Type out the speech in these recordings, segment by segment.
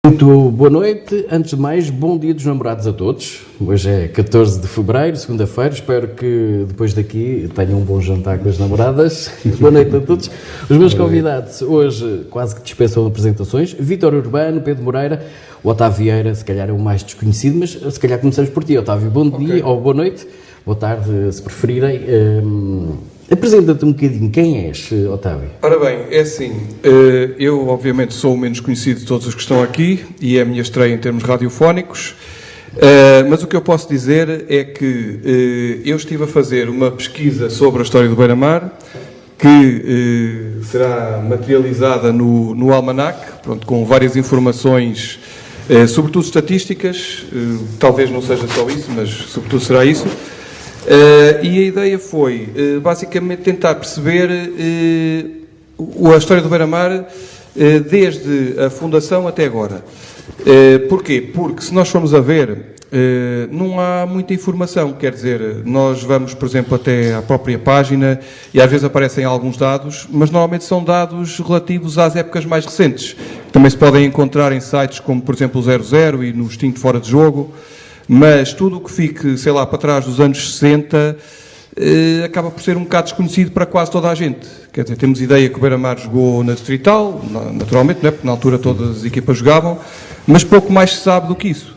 Muito boa noite, antes de mais, bom dia dos namorados a todos. Hoje é 14 de fevereiro, segunda-feira, espero que depois daqui tenham um bom jantar com as namoradas. Boa noite a todos. Os meus convidados hoje quase que dispensam apresentações: Vítor Urbano, Pedro Moreira, o Otávio Vieira, se calhar é o mais desconhecido, mas se calhar começamos por ti, Otávio. Bom dia, ou boa noite, boa tarde, se preferirem. Apresenta-te um bocadinho, quem és, Otávio? Ora bem, é assim, eu obviamente sou o menos conhecido de todos os que estão aqui e é a minha estreia em termos radiofónicos, mas o que eu posso dizer é que eu estive a fazer uma pesquisa sobre a história do Beira-Mar, que será materializada no Almanac, pronto, com várias informações, sobretudo estatísticas, talvez não seja só isso, mas sobretudo será isso. E a ideia foi, basicamente, tentar perceber a história do Beira-Mar desde a fundação até agora. Porquê? Porque, se nós formos a ver, não há muita informação. Quer dizer, nós vamos, por exemplo, até à própria página e às vezes aparecem alguns dados, mas normalmente são dados relativos às épocas mais recentes. Também se podem encontrar em sites como, por exemplo, o 00 e no Extinto Fora de Jogo. Mas tudo o que fique, sei lá, para trás dos anos 60 acaba por ser um bocado desconhecido para quase toda a gente. Quer dizer, temos ideia que o Beira-Mar jogou na Distrital, naturalmente, não é? Porque na altura todas as equipas jogavam, mas pouco mais se sabe do que isso.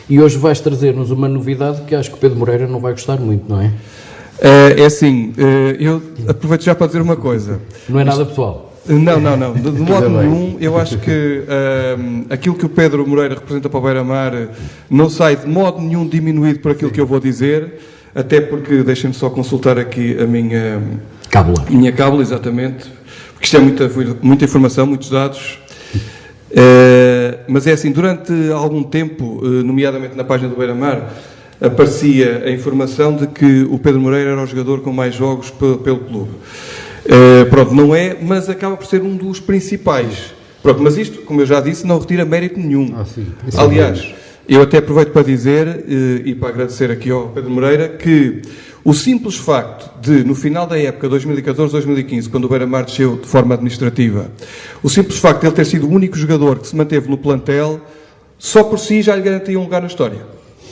E hoje vais trazer-nos uma novidade que acho que o Pedro Moreira não vai gostar muito, não é? É assim, eu aproveito já para dizer uma coisa. Não é nada pessoal. Não. De modo nenhum, eu acho que aquilo que o Pedro Moreira representa para o Beira-Mar não sai de modo nenhum diminuído por aquilo que eu vou dizer, até porque, deixem-me só consultar aqui a minha cábula, exatamente, porque isto é muita informação, muitos dados. Mas é assim, durante algum tempo, nomeadamente na página do Beira-Mar, aparecia a informação de que o Pedro Moreira era o jogador com mais jogos pelo clube. Pronto, não é, mas acaba por ser um dos principais. Pronto, mas isto, como eu já disse, não retira mérito nenhum. Aliás, eu até aproveito para dizer e para agradecer aqui ao Pedro Moreira que o simples facto de, no final da época 2014-2015, quando o Beira-Mar desceu de forma administrativa, o simples facto de ele ter sido o único jogador que se manteve no plantel, só por si já lhe garantia um lugar na história.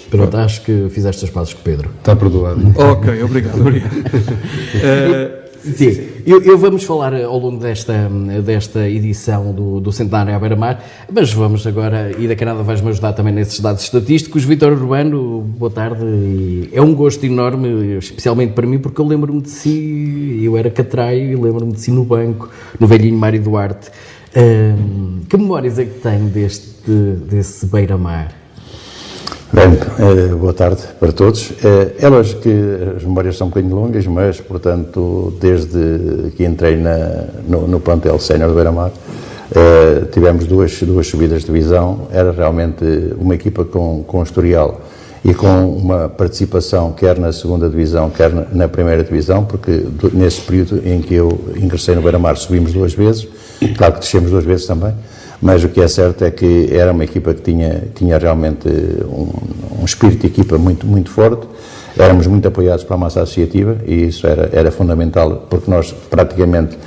Pronto, acho que fizeste as pazes com o Pedro. Está perdoado. Ok, obrigado. Sim. Eu vamos falar ao longo desta edição do Centenário à Beira-Mar, mas vamos agora, e da Canadá vais-me ajudar também nesses dados estatísticos. Vítor Urbano, boa tarde. E é um gosto enorme, especialmente para mim, porque eu lembro-me de si, eu era catraio e lembro-me de si no banco, no velhinho Mário Duarte. Que memórias é que tem desse Beira-Mar? Bem, boa tarde para todos. É lógico que as memórias são um bocadinho longas, mas, portanto, desde que entrei no plantel sénior do Beira-Mar, tivemos duas subidas de divisão. Era realmente uma equipa com historial e com uma participação quer na segunda divisão, quer na primeira divisão, porque nesse período em que eu ingressei no Beira-Mar subimos duas vezes, claro que descemos duas vezes também. Mas o que é certo é que era uma equipa que tinha realmente um espírito de equipa muito, muito forte. Éramos muito apoiados pela massa associativa e isso era fundamental, porque nós praticamente,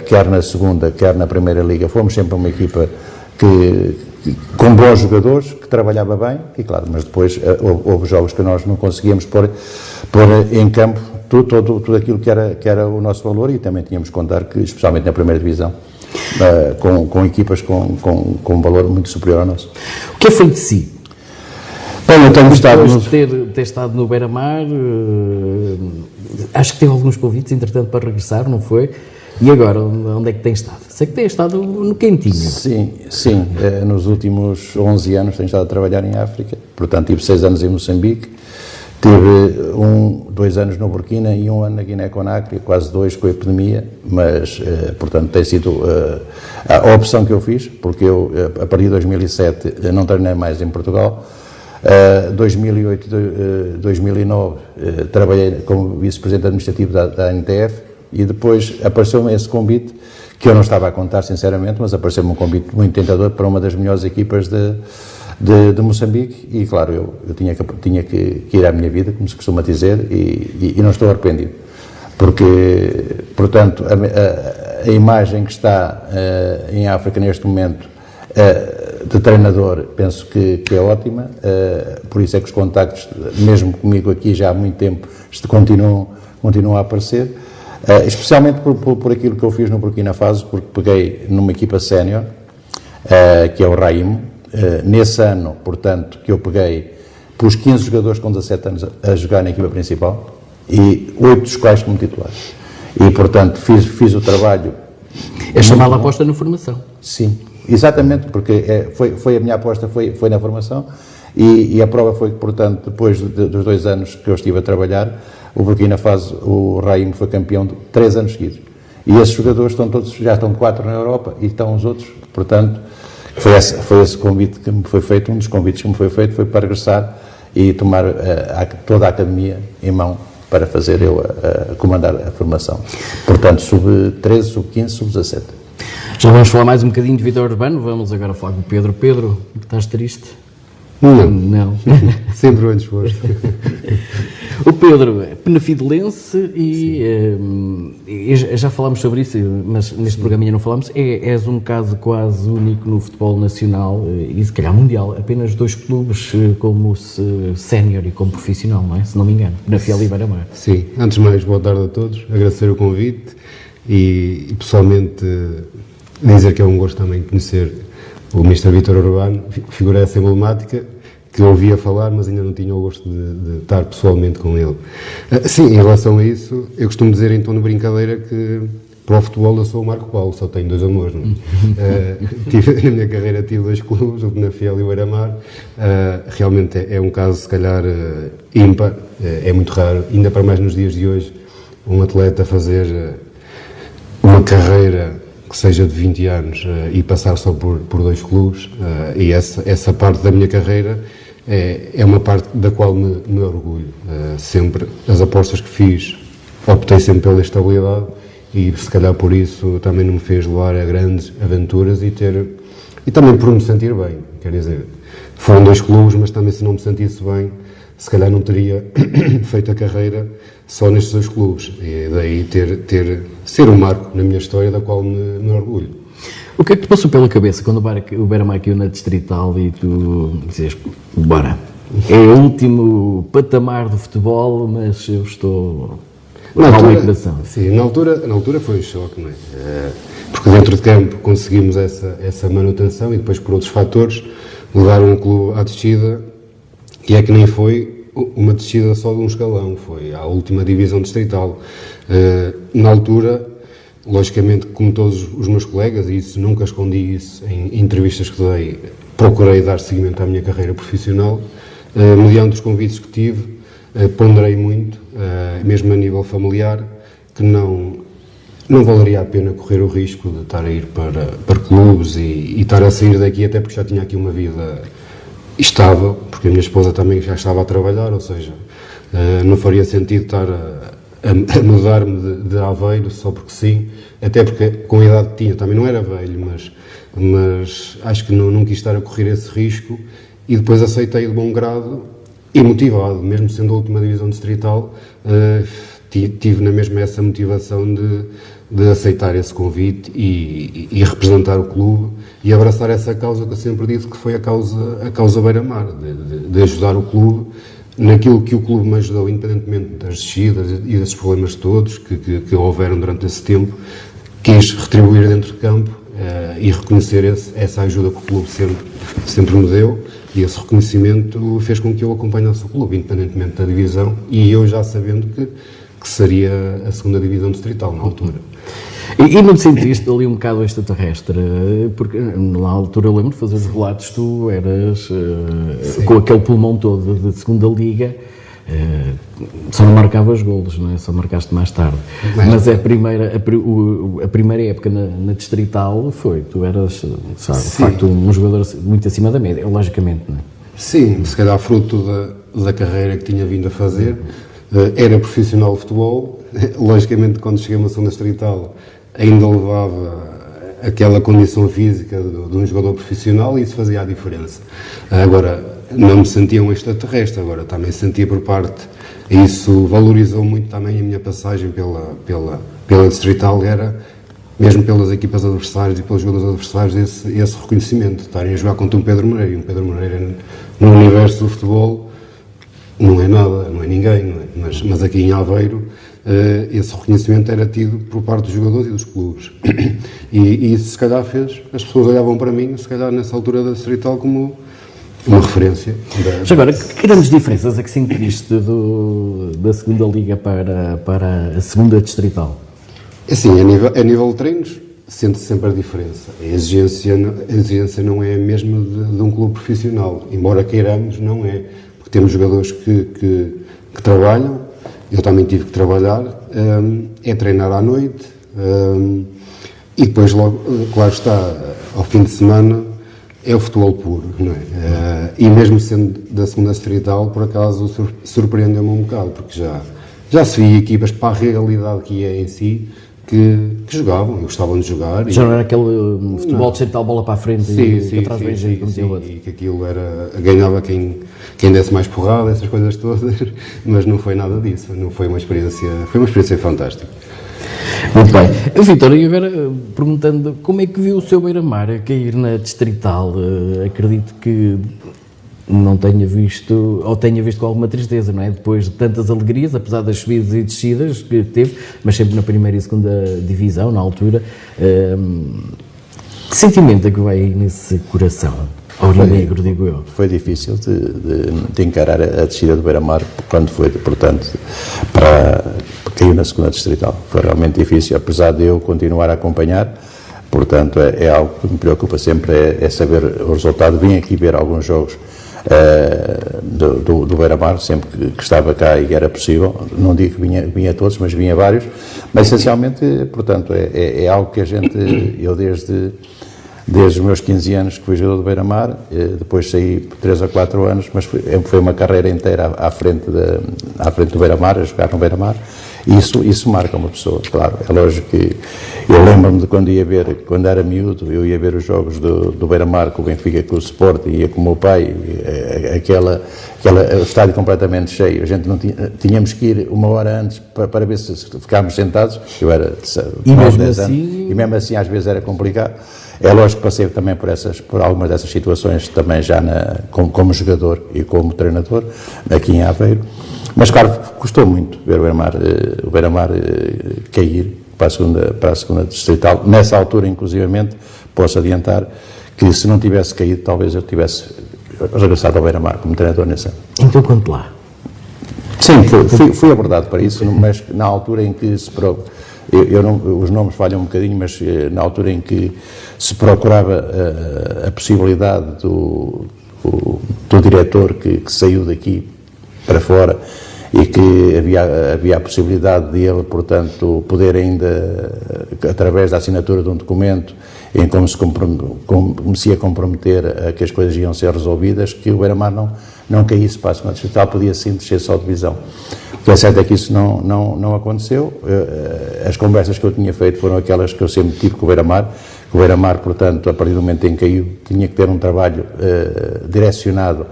quer na segunda, quer na primeira liga, fomos sempre uma equipa com bons jogadores, que trabalhava bem, e claro, mas depois houve jogos que nós não conseguíamos pôr em campo tudo aquilo que era o nosso valor, e também tínhamos que contar que, especialmente na primeira divisão, com equipas com um valor muito superior ao nosso. O que é feito de si? Bem, eu tenho gostado de ter estado no Beira-Mar, acho que teve alguns convites, entretanto, para regressar, não foi? E agora, onde é que tem estado? Sei que tem estado no quentinho. Sim. Nos últimos 11 anos tenho estado a trabalhar em África, portanto tive 6 anos em Moçambique, tive 2 anos no Burkina e 1 ano na Guiné-Conakry, quase 2 com a epidemia, mas, portanto, tem sido a opção que eu fiz, porque eu, a partir de 2007, não treinei mais em Portugal. 2008, 2009, trabalhei como vice-presidente administrativo da ANTF e depois apareceu-me esse convite, que eu não estava a contar, sinceramente, mas apareceu-me um convite muito tentador para uma das melhores equipas de Moçambique e, claro, eu tinha que ir à minha vida, como se costuma dizer, e não estou arrependido. Porque, portanto, a imagem que está em África neste momento De treinador, penso que é ótima, por isso é que os contactos, mesmo comigo aqui já há muito tempo, continuam a aparecer, especialmente por aquilo que eu fiz no Burkina Faso, porque peguei numa equipa sénior, que é o Raimo. Nesse ano, portanto, que eu peguei, pus 15 jogadores com 17 anos a jogar na equipa principal e 8 dos quais como titulares. E, portanto, fiz o trabalho. É chamada aposta na formação. Sim, exatamente, porque foi a minha aposta, foi na formação, e a prova foi que, portanto, depois dos 2 anos que eu estive a trabalhar, o Burkina Faso, o Raimo foi campeão de 3 anos seguidos. E esses jogadores já estão 4 na Europa e estão os outros, portanto, foi esse convite que me foi feito, um dos convites que me foi feito foi para regressar e tomar toda a academia em mão para fazer eu a comandar a formação. Portanto, sub-13, sub-15, sub-17. Já vamos falar mais um bocadinho de vida urbana, vamos agora falar com o Pedro. Pedro, estás triste? Não. Sempre bem disposto. O Pedro é penafidelense e já falámos sobre isso, mas neste programa ainda não falámos. És um caso quase único no futebol nacional e se calhar mundial. Apenas 2 clubes como sénior e como profissional, não é? Se não me engano, Penafiel e Beira-Mar. Sim, antes de mais, boa tarde a todos. Agradecer o convite e pessoalmente dizer que é um gosto também conhecer o Mr. Vítor Urbano, figura essa emblemática que eu ouvia falar, mas ainda não tinha o gosto de estar pessoalmente com ele. Sim, em relação a isso, eu costumo dizer em tom de brincadeira que para o futebol eu sou o Marco Paulo, só tenho 2 amores. Não é? Na minha carreira tive 2 clubes, o Penafiel e o Beira-Mar. Realmente é um caso, se calhar, ímpar, é muito raro, ainda para mais nos dias de hoje, um atleta fazer uma carreira que seja de 20 anos e passar só por 2 clubes, e essa parte da minha carreira é uma parte da qual me orgulho. Sempre as apostas que fiz, optei sempre pela estabilidade e se calhar por isso também não me fez levar a grandes aventuras e também por me sentir bem. Quer dizer, foram 2 clubes, mas também se não me sentisse bem, se calhar não teria feito a carreira só nestes 2 clubes, e daí ser um marco na minha história da qual me orgulho. O que é que te passou pela cabeça quando o Beira-Mar caiu na Distrital e tu dizes, bora, é o último patamar do futebol, mas eu estou na liquidação? Sim, na altura foi um choque, não é? Porque dentro de campo conseguimos essa manutenção e depois por outros fatores levaram o clube à descida, e é que nem foi uma descida só de um escalão, foi à última divisão distrital. Na altura, logicamente, como todos os meus colegas, e isso nunca escondi isso em entrevistas que dei, procurei dar seguimento à minha carreira profissional, mediante os convites que tive, ponderei muito, mesmo a nível familiar, que não valeria a pena correr o risco de estar a ir para clubes e estar a sair daqui, até porque já tinha aqui uma vida estável, porque a minha esposa também já estava a trabalhar, ou seja, não faria sentido estar a mudar-me de Aveiro só porque sim, até porque com a idade que tinha, também não era velho, mas acho que não quis estar a correr esse risco e depois aceitei de bom grado e motivado, mesmo sendo a última divisão distrital, tive na mesma essa motivação de aceitar esse convite e representar o clube e abraçar essa causa que eu sempre disse que foi a causa Beira-Mar, de ajudar o clube naquilo que o clube me ajudou, independentemente das descidas e desses problemas todos que houveram durante esse tempo. Quis retribuir dentro de campo e reconhecer essa ajuda que o clube sempre me deu, e esse reconhecimento fez com que eu acompanhasse o clube, independentemente da divisão, e eu já sabendo que seria a 2ª divisão distrital na altura. E não te sentiste ali um bocado extraterrestre? Porque na altura eu lembro de fazer os relatos, tu eras com aquele pulmão todo de 2ª Liga, só não marcavas golos, não é? Só marcaste mais tarde. Mas a primeira época na Distrital tu eras, sabe, de facto, um jogador muito acima da média, logicamente, não é? Sim, se calhar fruto da carreira que tinha vindo a fazer. Era profissional de futebol, logicamente quando cheguei a uma 2ª Distrital ainda levava aquela condição física de um jogador profissional e isso fazia a diferença. Agora, não me sentia um extraterrestre, agora também sentia por parte, e isso valorizou muito também a minha passagem pela Distrital, era mesmo pelas equipas adversárias e pelos jogadores adversários, esse reconhecimento, estarem a jogar contra um Pedro Moreira, e um Pedro Moreira no universo do futebol não é nada, não é ninguém, não é? Mas aqui em Aveiro esse reconhecimento era tido por parte dos jogadores e dos clubes, e isso se calhar fez, as pessoas olhavam para mim, se calhar nessa altura da Distrital, como uma referência. Mas agora, que grandes diferenças é que sentiste da segunda Liga para a segunda Distrital? Assim, a nível de treinos, sente-se sempre a diferença. A exigência não é a mesma de um clube profissional, embora queiramos, não é. Porque temos jogadores que trabalham, eu também tive que trabalhar, é treinar à noite, e depois logo, claro está, ao fim de semana, é o futebol puro, não é? E mesmo sendo da segunda Distrital, por acaso surpreendeu-me um bocado, porque já se via equipas para a realidade que é em si, que jogavam e gostavam de jogar. Já não era aquele futebol distrital, bola para a frente e atrás bem gente, como tinha outro. E que aquilo ganhava quem desse mais porrada, essas coisas todas, mas não foi nada disso, não foi uma experiência fantástica. Muito bem. Vítor, e agora perguntando, como é que viu o seu Beira-Mar a cair na Distrital? Acredito que não tenha visto, ou tenha visto com alguma tristeza, não é? Depois de tantas alegrias, apesar das subidas e descidas que teve, mas sempre na primeira e segunda divisão, na altura, que sentimento é que vai aí nesse coração? Aurinegro, digo eu. Foi difícil de encarar a descida do Beira-Mar quando foi, portanto, caiu na segunda Distrital. Foi realmente difícil, apesar de eu continuar a acompanhar. Portanto, é algo que me preocupa sempre, é saber o resultado. Vim aqui ver alguns jogos do Beira-Mar, sempre que estava cá e era possível. Não digo que vinha todos, mas vinha vários. Mas, essencialmente, portanto, é algo que eu desde os meus 15 anos que fui jogador do Beira-Mar, depois saí por 3 ou 4 anos, mas foi uma carreira inteira à frente do Beira-Mar, a jogar no Beira-Mar, e isso marca uma pessoa, claro. É lógico que eu lembro-me de quando era miúdo, eu ia ver os jogos do Beira-Mar com o Benfica, com o Sport, ia com o meu pai, o estádio completamente cheio, a gente não tínhamos que ir uma hora antes para ver se ficámos sentados, eu era de 9, 10 anos, e mesmo assim às vezes era complicado. É lógico que passei também por algumas dessas situações, também já como jogador e como treinador, aqui em Aveiro. Mas, claro, custou muito ver o Beira-Mar cair para a segunda Distrital. Nessa altura, inclusivamente, posso adiantar que se não tivesse caído, talvez eu tivesse regressado ao Beira-Mar como treinador nesse ano. Então, conte lá. Sim, fui abordado para isso, mas na altura em que se os nomes falham um bocadinho, mas na altura em que se procurava a possibilidade do diretor que saiu daqui para fora e que havia a possibilidade de ele, portanto, poder ainda, através da assinatura de um documento, em como se ia comprometer a que as coisas iam ser resolvidas, que o Beira-Mar não caísse para a segunda Distrital, podia sim descer só divisão. O que é certo é que isso não aconteceu. As conversas que eu tinha feito foram aquelas que eu sempre tive com o Beira-Mar. O Beira-Mar, portanto, a partir do momento em que caiu, tinha que ter um trabalho direcionado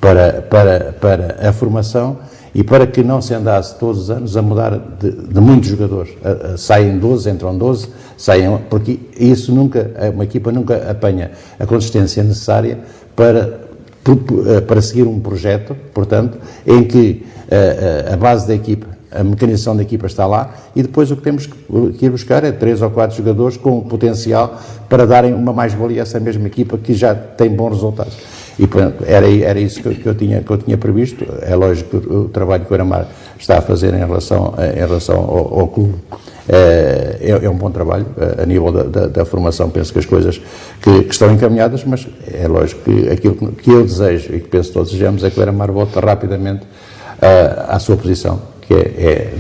para a formação e para que não se andasse todos os anos a mudar de muitos jogadores. Saem 12, entram 12, porque isso uma equipa nunca apanha a consistência necessária para seguir um projeto, portanto, em que a base da equipa, a mecanização da equipa está lá, e depois o que temos que ir buscar é 3 ou 4 jogadores com potencial para darem uma mais-valia a essa mesma equipa que já tem bons resultados. E portanto, era isso que eu tinha previsto. É lógico que o trabalho que o Beira-Mar está a fazer em relação ao clube é um bom trabalho a nível da formação. Penso que as coisas que estão encaminhadas, mas é lógico que aquilo que eu desejo e que penso que todos desejamos é que o Beira-Mar volte rapidamente à sua posição, que é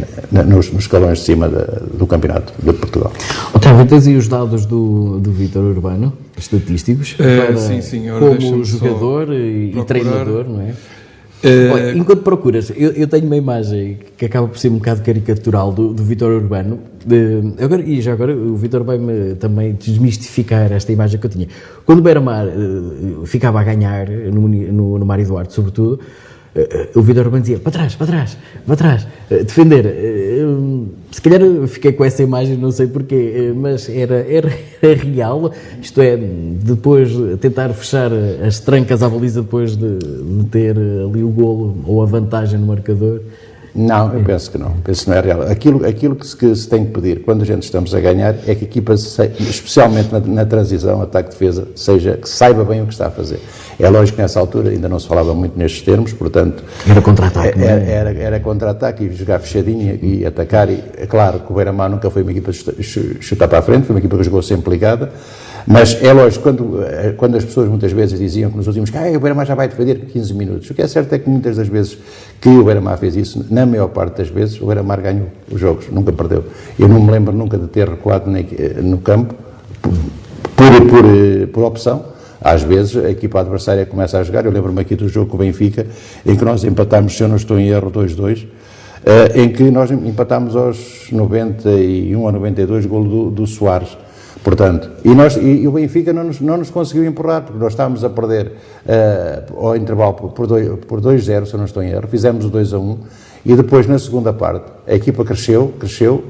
nos escalões de cima do Campeonato de Portugal. Otávio, tens aí os dados do Vítor Urbano, estatísticos, sim, senhor, como jogador e treinador, não é? Olha, enquanto procuras, eu tenho uma imagem que acaba por ser um bocado caricatural do Vítor Urbano, agora o Vítor vai-me também desmistificar esta imagem que eu tinha. Quando o Beira-Mar ficava a ganhar, no Mário Duarte sobretudo, o Vítor Urbano dizia, para trás, defender. se calhar fiquei com essa imagem, não sei porquê, mas era real, isto é, depois tentar fechar as trancas à baliza depois de ter ali o golo ou a vantagem no marcador. Não, eu penso que não. Penso que não é real. Aquilo que se tem que pedir quando a gente estamos a ganhar é que a equipa, especialmente na transição, ataque-defesa, que saiba bem o que está a fazer. É lógico que nessa altura ainda não se falava muito nestes termos, portanto... Era contra-ataque, Era contra-ataque e jogar fechadinho e atacar. E, é claro que o Beira-Mar nunca foi uma equipa de chutar para a frente, foi uma equipa que jogou sempre ligada. Mas é lógico, quando as pessoas muitas vezes diziam que nos últimos o Beira-Mar já vai defender 15 minutos, o que é certo é que muitas das vezes que o Beira-Mar fez isso, na maior parte das vezes, o Beira-Mar ganhou os jogos, nunca perdeu. Eu não me lembro nunca de ter recuado no campo por opção. Às vezes a equipa adversária começa a jogar, eu lembro-me aqui do jogo com o Benfica, em que nós empatámos, se eu não estou em erro, 2-2, em que nós empatámos aos 91 ou 92, golo do Soares. Portanto, e o Benfica não nos conseguiu empurrar, porque nós estávamos a perder ao intervalo por 2-0, se eu não estou em erro, fizemos o 2-1, e depois na segunda parte a equipa cresceu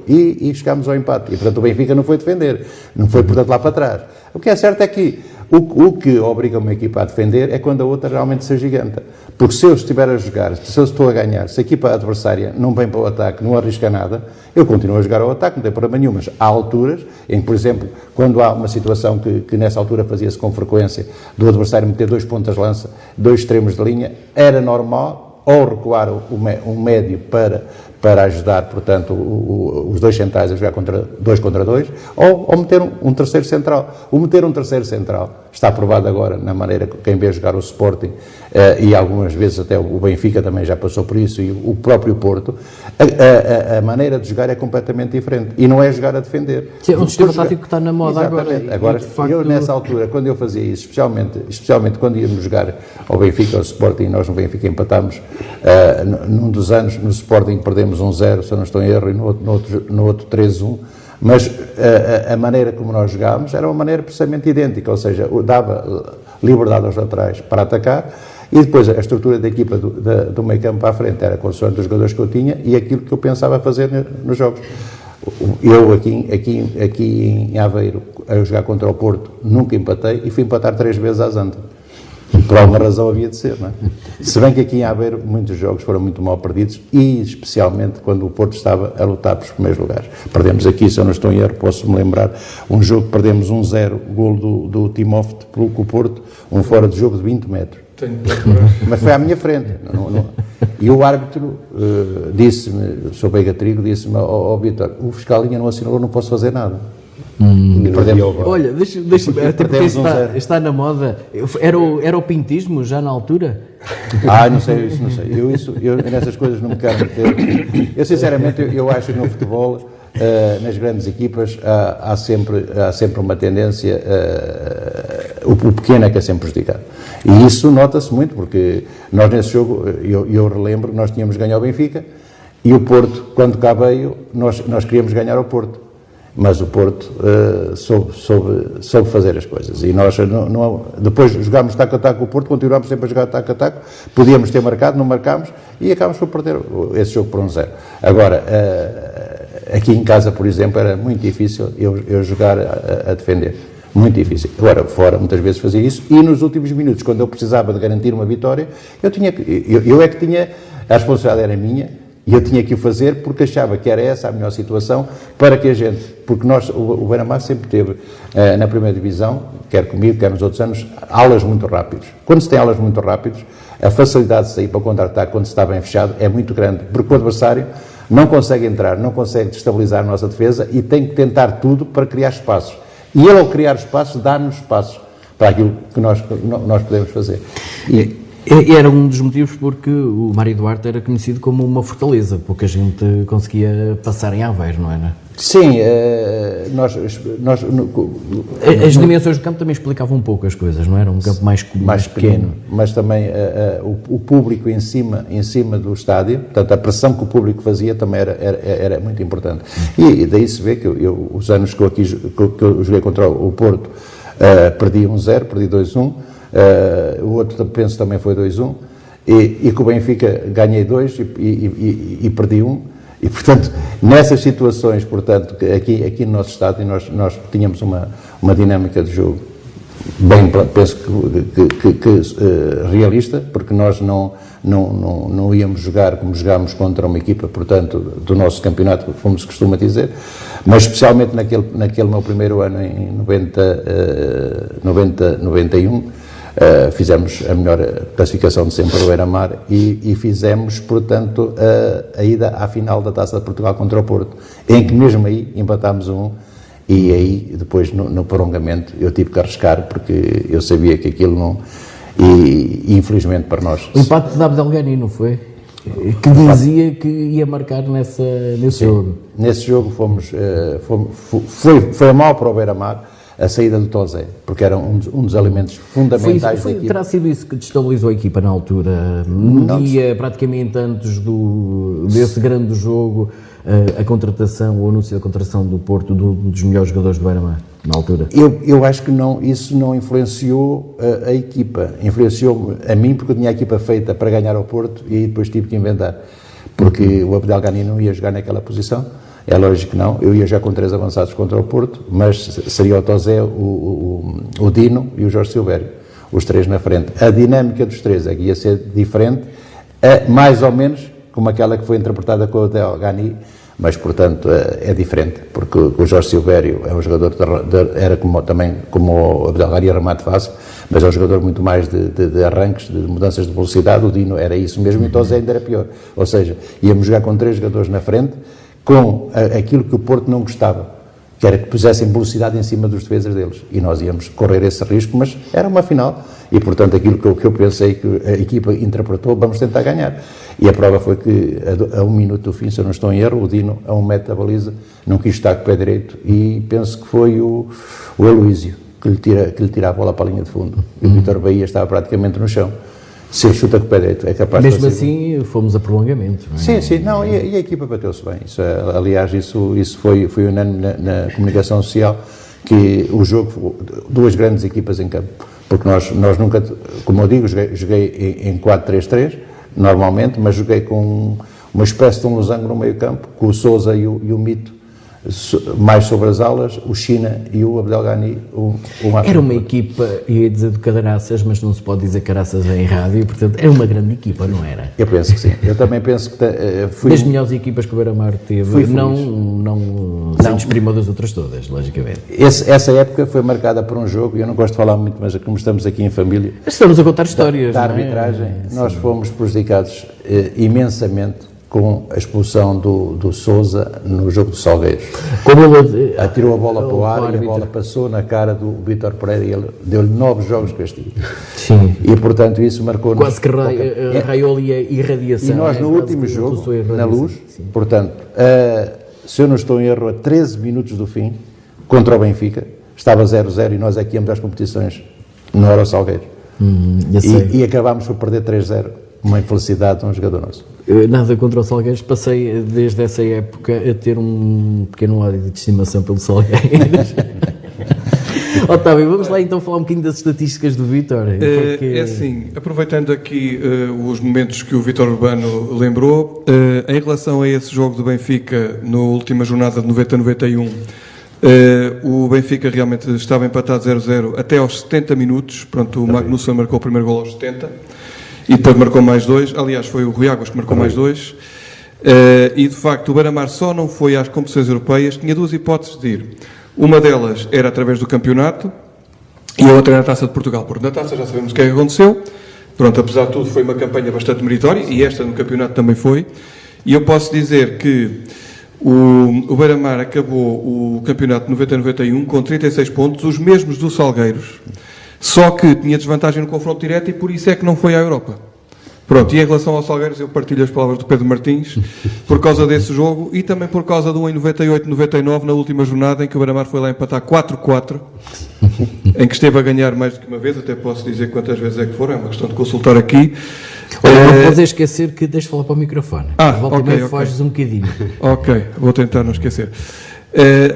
e chegámos ao empate. E portanto o Benfica não foi defender, não foi portanto lá para trás. O que é certo é que o que obriga uma equipa a defender é quando a outra realmente se agiganta. Porque se eu estiver a jogar, se eu estou a ganhar, se a equipa adversária não vem para o ataque, não arrisca nada, eu continuo a jogar ao ataque, não tem problema nenhum. Mas há alturas em que, por exemplo, quando há uma situação que nessa altura fazia-se com frequência do adversário meter 2 pontas-lança, 2 extremos de linha, era normal ou recuar um médio para ajudar, portanto, os 2 centrais a jogar 2 contra 2, ou meter um terceiro central. O meter um terceiro central está provado agora na maneira que, em vez de jogar o Sporting, e algumas vezes até o Benfica também já passou por isso, e o próprio Porto, a maneira de jogar é completamente diferente. E não é jogar a defender. Sim, é um sistema tático que está na moda agora. Agora, de facto... eu nessa altura, quando eu fazia isso, especialmente quando íamos jogar ao Benfica, ao Sporting, nós no Benfica empatámos, num dos anos, no Sporting perdemos 1-0, se eu não estou em erro, e no outro 3-1, mas a maneira como nós jogámos era uma maneira precisamente idêntica, ou seja, dava liberdade aos laterais para atacar, e depois a estrutura da equipa do meio campo para a frente era consoante dos jogadores que eu tinha e aquilo que eu pensava fazer nos jogos. Eu aqui em Aveiro, a jogar contra o Porto, nunca empatei e fui empatar 3 vezes à Zanta. Por alguma razão havia de ser, não é? Se bem que aqui em Aveiro muitos jogos foram muito mal perdidos e especialmente quando o Porto estava a lutar pelos primeiros lugares. Perdemos aqui, se eu não estou em erro, posso-me lembrar, um jogo que perdemos 1-0, golo do Timóteo com o Porto, um fora de jogo de 20 metros. Mas foi à minha frente. E o árbitro disse-me, sou Beiga Trigo, disse-me, Vítor, o fiscal ainda não assinalou, não posso fazer nada. Olha, deixa-me, até porque está na moda. Era o pintismo já na altura? Não sei. Eu nessas coisas não me quero meter. Eu sinceramente, eu acho que no futebol, nas grandes equipas, há sempre uma tendência, o pequeno é que é sempre prejudicado. E isso nota-se muito, porque nós nesse jogo, eu relembro que nós tínhamos ganho ao Benfica, e o Porto, quando cá veio, nós queríamos ganhar ao Porto. Mas o Porto soube fazer as coisas. E nós, depois jogámos taco-a-taco com o Porto, continuámos sempre a jogar taco-a-taco, podíamos ter marcado, não marcámos, e acabámos por perder esse jogo por 1-0. Agora, aqui em casa, por exemplo, era muito difícil eu jogar a defender. Muito difícil. Agora, fora, muitas vezes fazia isso, e nos últimos minutos, quando eu precisava de garantir uma vitória, eu é que tinha, a responsabilidade era minha, e eu tinha que o fazer porque achava que era essa a melhor situação para que a gente, porque o Beira-Mar sempre teve na primeira divisão, quer comigo, quer nos outros anos, alas muito rápidas. Quando se tem alas muito rápidas, a facilidade de sair para o contra-ataque quando se está bem fechado é muito grande, porque o adversário não consegue entrar, não consegue destabilizar a nossa defesa e tem que tentar tudo para criar espaços. E ele, ao criar espaços, dá-nos espaços para aquilo que nós podemos fazer. E era um dos motivos porque o Mário Duarte era conhecido como uma fortaleza, pouca gente conseguia passar em Aveiro, não era? Sim, as dimensões do campo também explicavam um pouco as coisas, não era? Um campo mais pequeno. Mas também o público em cima do estádio, portanto a pressão que o público fazia também era muito importante. E daí se vê que os anos que eu joguei contra o Porto, perdi 1-0, perdi 2-1, o outro penso também foi 2-1, e com o Benfica ganhei 2 e perdi 1, E, portanto, nessas situações, portanto, aqui no nosso estado, nós tínhamos uma dinâmica de jogo bem, penso que realista, porque nós não íamos jogar como jogámos contra uma equipa, portanto, do nosso campeonato, como se costuma dizer, mas especialmente naquele meu primeiro ano, em 91, fizemos a melhor classificação de sempre do Beira-Mar e fizemos, portanto, a ida à final da Taça de Portugal contra o Porto, em que mesmo aí empatámos e aí depois no prolongamento eu tive que arriscar porque eu sabia que aquilo não... E infelizmente para nós... O empate de Abdelghani, não foi? Que dizia que ia marcar nesse jogo. Nesse jogo foi mal para o Beira-Mar a saída do Tozé, porque era um dos elementos fundamentais da equipa. Terá sido isso que destabilizou a equipa na altura? No dia praticamente antes desse grande jogo, a contratação, o anúncio da contratação do Porto, dos melhores jogadores do Beira-Mar, na altura? Eu acho que isso não influenciou a equipa, influenciou a mim porque eu tinha a equipa feita para ganhar ao Porto e aí depois tive que inventar, porque o Abdelghani não ia jogar naquela posição. É lógico que não, eu ia já com 3 avançados contra o Porto, mas seria o Tozé, o Dino e o Jorge Silvério, os 3 na frente. A dinâmica dos 3 é que ia ser diferente, mais ou menos como aquela que foi interpretada com o Abdelghani, mas portanto é diferente, porque o Jorge Silvério é um jogador, era também como o Abdelghani, remate fácil, mas é um jogador muito mais de arranques, de mudanças de velocidade. O Dino era isso mesmo e o Tozé ainda era pior, ou seja, íamos jogar com 3 jogadores na frente, com aquilo que o Porto não gostava, que era que pusessem velocidade em cima dos defesas deles, e nós íamos correr esse risco, mas era uma final, e portanto aquilo que eu pensei que a equipa interpretou, vamos tentar ganhar, e a prova foi que a 1 minuto do fim, se eu não estou em erro, o Dino a 1 metro da baliza, não quis estar com o pé direito, e penso que foi o Aloísio que lhe tira a bola para a linha de fundo, e o Vítor Bahia estava praticamente no chão. Se ele chuta com o pé direito, é capaz de... Mesmo assim, fomos a prolongamento. Não é? Sim, não, e a equipa bateu-se bem. Aliás, isso foi unânime na comunicação social, que o jogo, 2 grandes equipas em campo. Porque nós nunca, como eu digo, joguei em 4-3-3, normalmente, mas joguei com uma espécie de um losango no meio campo, com o Sousa e o Mito mais sobre as alas, o China e o Abdelghani. Era uma equipa, ia dizer de Caraças, mas não se pode dizer Caraças em rádio, portanto, era uma grande equipa, não era? Eu penso que sim. Eu também penso que fui... Das melhores equipas que o Beira-Mar teve, não desprimou das outras todas, logicamente. Essa época foi marcada por um jogo, e eu não gosto de falar muito, mas como estamos aqui em família... Estamos a contar histórias, da arbitragem, nós fomos prejudicados imensamente com a expulsão do Sousa no jogo de Salgueiros. Como ele atirou a bola para o ar e a bola passou na cara do Vítor Pereira e ele deu-lhe 9 jogos de castigo. Sim. E portanto isso marcou... Quase que raiou ali a irradiação. E nós no último jogo, na Luz, portanto, se eu não estou em erro, a 13 minutos do fim, contra o Benfica, estava 0-0 e nós aqui íamos às competições, não era o Salgueiros. E acabámos por perder 3-0. Uma infelicidade de um jogador nosso. Nada contra o Salgueiros, passei desde essa época a ter um pequeno ódio de estimação pelo Salgueiros. Otávio, vamos lá então falar um bocadinho das estatísticas do Vítor. É assim, aproveitando aqui os momentos que o Vítor Urbano lembrou, em relação a esse jogo do Benfica, na última jornada de 90-91, o Benfica realmente estava empatado 0-0 até aos 70 minutos. Pronto, o Magnussen marcou o primeiro gol aos 70. E depois marcou mais 2, aliás foi o Rui Águas que marcou mais 2, e de facto o Beira-Mar só não foi às competições europeias, tinha 2 hipóteses de ir. Uma delas era através do campeonato e a outra era a Taça de Portugal, porque na Taça já sabemos o que é que aconteceu. Pronto, apesar de tudo foi uma campanha bastante meritória e esta no campeonato também foi, e eu posso dizer que o Beira-Mar acabou o campeonato 90-91 com 36 pontos, os mesmos do Salgueiros. Só que tinha desvantagem no confronto direto e por isso é que não foi à Europa. Pronto, e em relação ao Salgueiros eu partilho as palavras do Pedro Martins por causa desse jogo e também por causa do em 98-99 na última jornada em que o Beira-Mar foi lá empatar 4-4 em que esteve a ganhar mais do que uma vez, até posso dizer quantas vezes é que foram, é uma questão de consultar aqui. Olha, não podes esquecer que deixa de falar para o microfone. Ok. Foges um bocadinho. Ok, vou tentar não esquecer.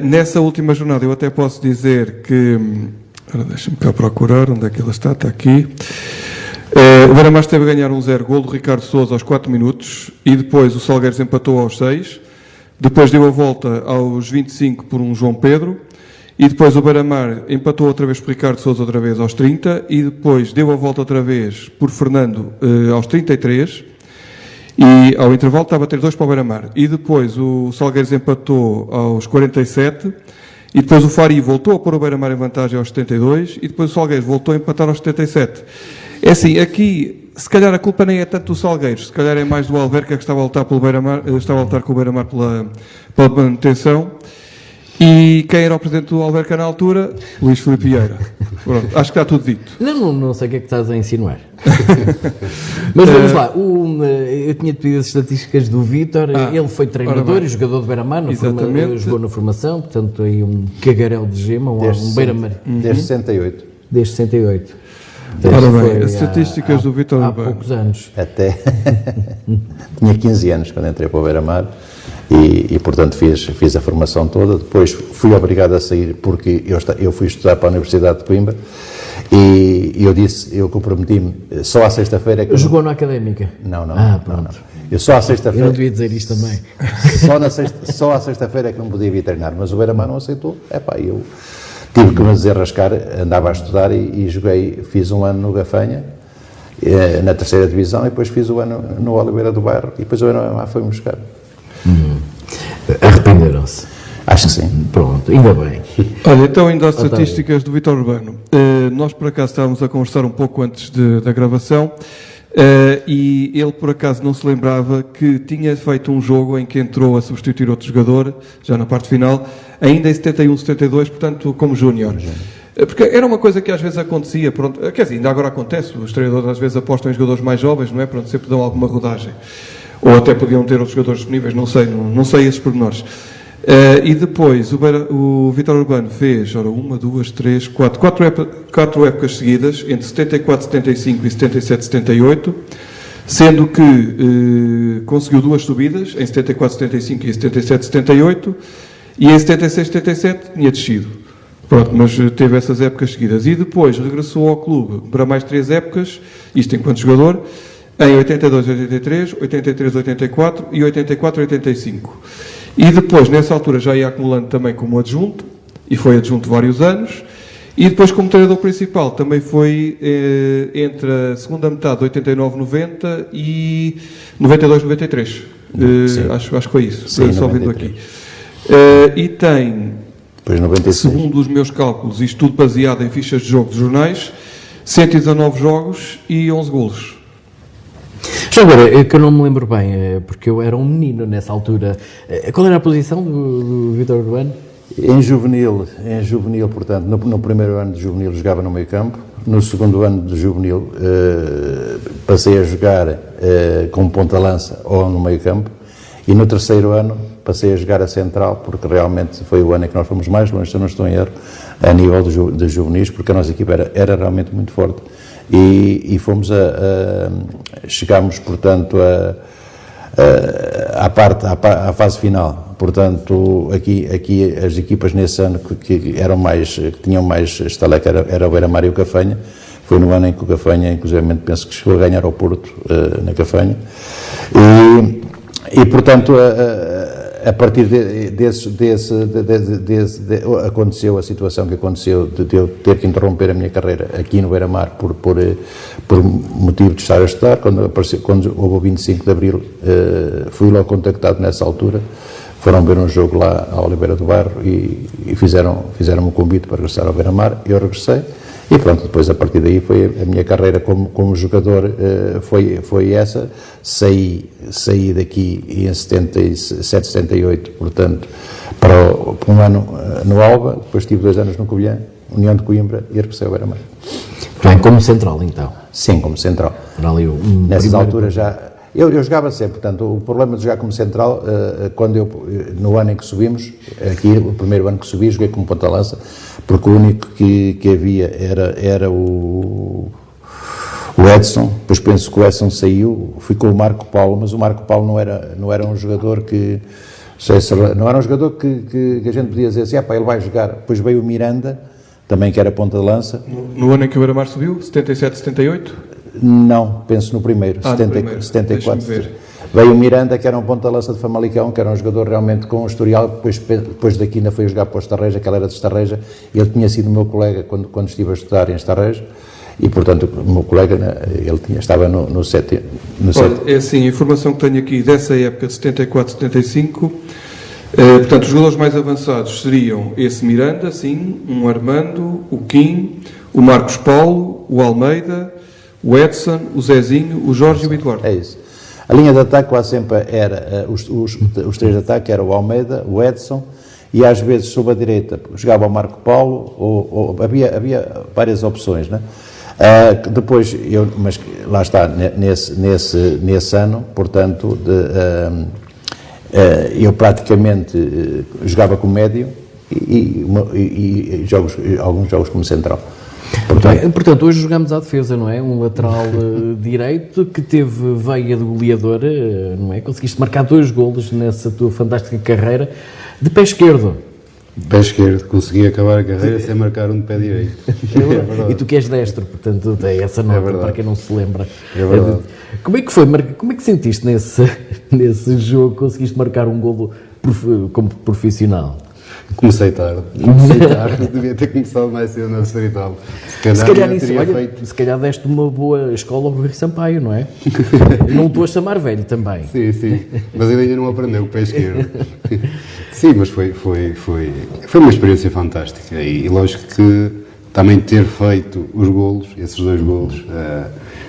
Nessa última jornada eu até posso dizer que... Deixa-me cá procurar onde é que ela está aqui. O Beira-Mar esteve a ganhar 1-0, gol do Ricardo Sousa aos 4 minutos e depois o Salgueiros empatou aos 6. depois deu a volta aos 25 por um João Pedro, e depois o Beira-Mar empatou outra vez por Ricardo Sousa outra vez aos 30, e depois deu a volta outra vez por Fernando aos 33, e ao intervalo estava a ter 2 para o Beira-Mar. E depois o Salgueiros empatou aos 47, e depois o Fari voltou a pôr o Beira-Mar em vantagem aos 72, e depois o Salgueiros voltou a empatar aos 77. É assim, aqui, se calhar a culpa nem é tanto do Salgueiros, se calhar é mais do Alverca que estava a lutar pelo Beira-Mar, estava a lutar com o Beira-Mar pela manutenção. E quem era o presidente do Alverca na altura? Luís Filipe Vieira. Pronto, acho que está tudo dito. Não sei o que é que estás a insinuar. Mas vamos lá. Eu tinha pedido as estatísticas do Vítor. Ele foi treinador e jogador de Beira-Mar. Jogou na formação. Portanto, aí um cagarel de gema, um Beira-Mar. Desde 68. Desde 68. Ora bem, as estatísticas do Vítor há Urbano. poucos anos. Até tinha 15 anos quando entrei para o Beira-Mar e portanto fiz a formação toda. Depois fui obrigado a sair porque eu fui estudar para a Universidade de Coimbra e eu comprometi-me só à sexta-feira é que Jogou na Académica? Não. Pronto. Eu só à sexta-feira. Eu não devia dizer isto também. Só à sexta-feira é que não podia vir treinar, mas o Beira-Mar não aceitou. Eu tive que me desenrascar, andava a estudar e joguei, fiz um ano no Gafanha, na terceira divisão, e depois fiz o ano no Oliveira do Bairro, e depois o ano foi-me buscar. Arrependeram-se? Acho que sim. Pronto, ainda bem. Olha, então ainda as estatísticas do Vítor Urbano. Nós por acaso estávamos a conversar um pouco antes da gravação, e ele por acaso não se lembrava que tinha feito um jogo em que entrou a substituir outro jogador, já na parte final, ainda em 71, 72, portanto como júnior. Porque era uma coisa que às vezes acontecia, pronto, quer dizer, ainda agora acontece, os treinadores às vezes apostam em jogadores mais jovens, não é? Pronto, sempre dão alguma rodagem. Ou até podiam ter outros jogadores disponíveis, não sei esses pormenores. E depois o Vítor Urbano fez, 1, 2, 3, 4 épocas seguidas, entre 74, 75 e 77, 78, sendo que conseguiu 2 subidas, em 74, 75 e 77, 78, e em 76, 77 tinha descido. Pronto, mas teve essas épocas seguidas. E depois regressou ao clube para mais 3 épocas, isto enquanto jogador, em 82, 83, 83, 84 e 84, 85. E depois, nessa altura, já ia acumulando também como adjunto, e foi adjunto vários anos, e depois como treinador principal também foi entre a segunda metade de 89, 90 e 92, 93. Acho que foi isso, sim, só vendo aqui. E tem, depois 96. Segundo os meus cálculos, isto tudo baseado em fichas de jogo de jornais, 119 jogos e 11 golos. Já agora, é que eu não me lembro bem, porque eu era um menino nessa altura. Qual era a posição do Vítor Urbano? Em juvenil, portanto, no primeiro ano de juvenil jogava no meio campo, no segundo ano de juvenil passei a jogar como ponta-lança ou no meio campo, e no terceiro ano passei a jogar a central, porque realmente foi o ano em que nós fomos mais longe, se eu não estou em erro, a nível de juvenis, porque a nossa equipa era realmente muito forte. E fomos chegámos, portanto, à fase final. Portanto, aqui as equipas nesse ano que tinham mais estaleca era o Beira-Mar e o Gafanha. Foi no ano em que o Gafanha, inclusive, penso que chegou a ganhar ao Porto na Gafanha. E portanto, a partir aconteceu a situação que aconteceu de eu ter que interromper a minha carreira aqui no Beira-Mar por motivo de estar a estudar. Quando houve o 25 de Abril, fui logo contactado nessa altura, foram ver um jogo lá à Oliveira do Bairro e fizeram-me um convite para regressar ao Beira-Mar. Eu regressei e pronto, depois a partir daí foi a minha carreira como jogador, foi essa. Saí daqui em 77, 78, portanto, para um ano no Alba, depois tive 2 anos no Covilhã, União de Coimbra e regressei ao Beira-Mar. Bem, como central então? Sim, como central. Nessas alturas já... Eu jogava sempre, portanto, o problema de jogar como central, no ano em que subimos, aqui, o primeiro ano que subi, joguei como ponta-lança, porque o único que havia era o Edson. Depois penso que o Edson saiu, fui com o Marco Paulo, mas o Marco Paulo não era um jogador que... Não era um jogador que a gente podia dizer assim, ele vai jogar. Depois veio o Miranda, também que era ponta-lança. No ano em que o Beira-Mar subiu, 77, 78? Não, penso no primeiro, 74. Veio o Miranda, que era um ponta-lança de Famalicão, que era um jogador realmente com um historial, depois daqui ainda foi jogar para o Estarreja, que ele era de Estarreja, e ele tinha sido meu colega quando estive a estudar em Estarreja, e portanto o meu colega, ele estava no sétimo. Olha, é assim, a informação que tenho aqui dessa época de 74, 75, portanto os jogadores mais avançados seriam esse Miranda, sim, um Armando, o Kim, o Marcos Paulo, o Almeida, o Edson, o Zezinho, o Jorge e o Eduardo. É isso. A linha de ataque quase sempre era, os três de ataque eram o Almeida, o Edson, e às vezes sob a direita jogava o Marco Paulo, havia várias opções, né? Depois, mas lá está, nesse ano, portanto, eu praticamente jogava como médio e alguns jogos como central. Portanto, hoje jogamos à defesa, não é? Um lateral direito que teve veia de goleador, não é? Conseguiste marcar 2 golos nessa tua fantástica carreira de pé esquerdo. Pé esquerdo, consegui acabar a carreira sem marcar um de pé direito. É verdade. E tu que és destro, portanto, tem essa nota para quem não se lembra. É verdade. Como é que foi? Como é que sentiste nesse jogo? Conseguiste marcar um golo como profissional? Comecei tarde, devia ter começado mais cedo na Distrital. Se calhar deste uma boa escola ao Rui Sampaio, não é? Não estou a chamar velho também. Sim, mas ele ainda não aprendeu o pé esquerdo. Sim, mas foi uma experiência fantástica e lógico que também ter feito os golos, esses 2 golos,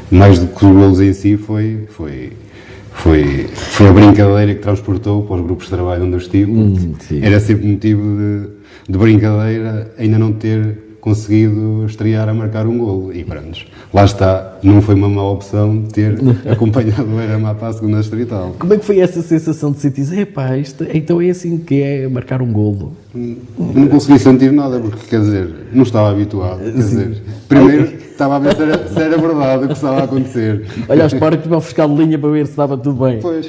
mais do que os golos em si, foi a brincadeira que transportou para os grupos de trabalho onde eu estive. Era sempre motivo de brincadeira ainda não ter conseguido estrear a marcar um golo. E pronto, lá está, não foi uma má opção ter acompanhado o Beira-Mar para a segunda distrital. Como é que foi essa sensação de sentir, então é assim que é marcar um golo? Não consegui sentir nada, porque, quer dizer, não estava habituado. Quer dizer, primeiro estava a ver se era verdade o que estava a acontecer. Olha aos parques para o fiscal de linha para ver se estava tudo bem. Pois.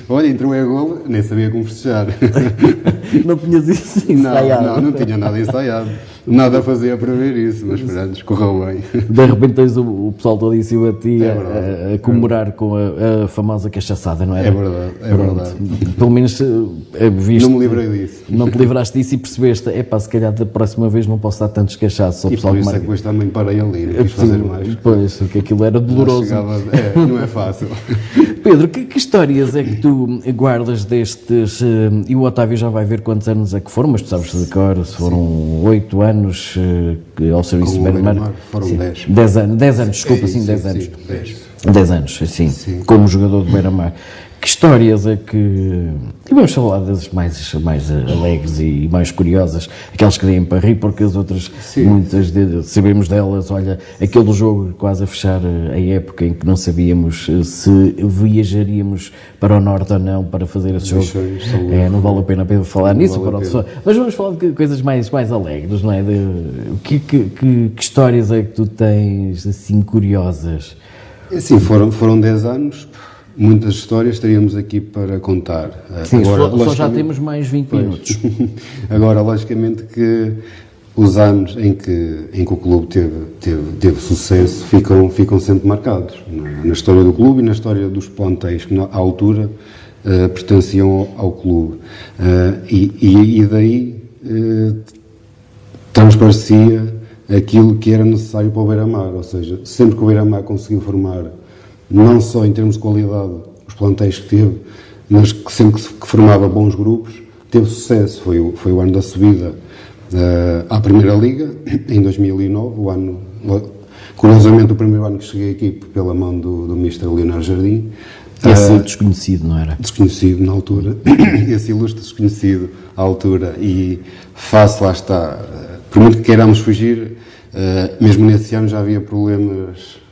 Olha, entrou a golo, nem sabia como festejar. Não tinhas isso ensaiado? Não tinha nada ensaiado. Nada fazia para ver isso, mas pronto, correu bem. De repente tens o pessoal todo em cima de ti a comemorar com a famosa cachaçada, não era? É verdade. Pelo menos viste. Não me livrei disso. Não te livraste disso e percebeste, se calhar da próxima vez não posso dar tantos cachaços ao pessoal. E por isso é que depois também parei ali, não quis fazer mais. Pois, porque aquilo era doloroso. Não é fácil. Pedro, que histórias é que tu guardas destes, e o Otávio já vai ver quantos anos é que foram, mas tu sabes de cor, se foram 8 anos ao serviço de Beira-Mar. Foram 10. 10 anos, 10 anos, desculpa, sim, 10 anos. 10 anos, assim, como jogador de Beira-Mar. Que histórias é que... E vamos falar das mais alegres e mais curiosas, aquelas que deem para rir, porque as outras, muitas sabemos delas, olha, aquele jogo quase a fechar a época em que não sabíamos se viajaríamos para o Norte ou não para fazer esse jogo. Não vale a pena falar nisso, mas vamos falar de coisas mais alegres, não é? Que histórias é que tu tens, assim, curiosas? Sim, foram 10 anos. Muitas histórias teríamos aqui para contar. Sim, agora, só já temos mais 20 minutos. Agora, logicamente que os anos em que o clube teve sucesso ficam sempre marcados. Na história do clube e na história dos plantéis que, à altura, pertenciam ao clube. E daí transparecia aquilo que era necessário para o Beira-Mar. Ou seja, sempre que o Beira-Mar conseguiu formar, não só em termos de qualidade, os plantéis que teve, mas que sempre que formava bons grupos, teve sucesso. Foi o ano da subida à Primeira Liga, em 2009, o ano, curiosamente, o primeiro ano que cheguei à equipe pela mão do Mr. Leonardo Jardim. Esse desconhecido, não era? Desconhecido na altura, esse ilustre desconhecido à altura, e face, lá está, por muito que queiramos fugir, mesmo nesse ano já havia problemas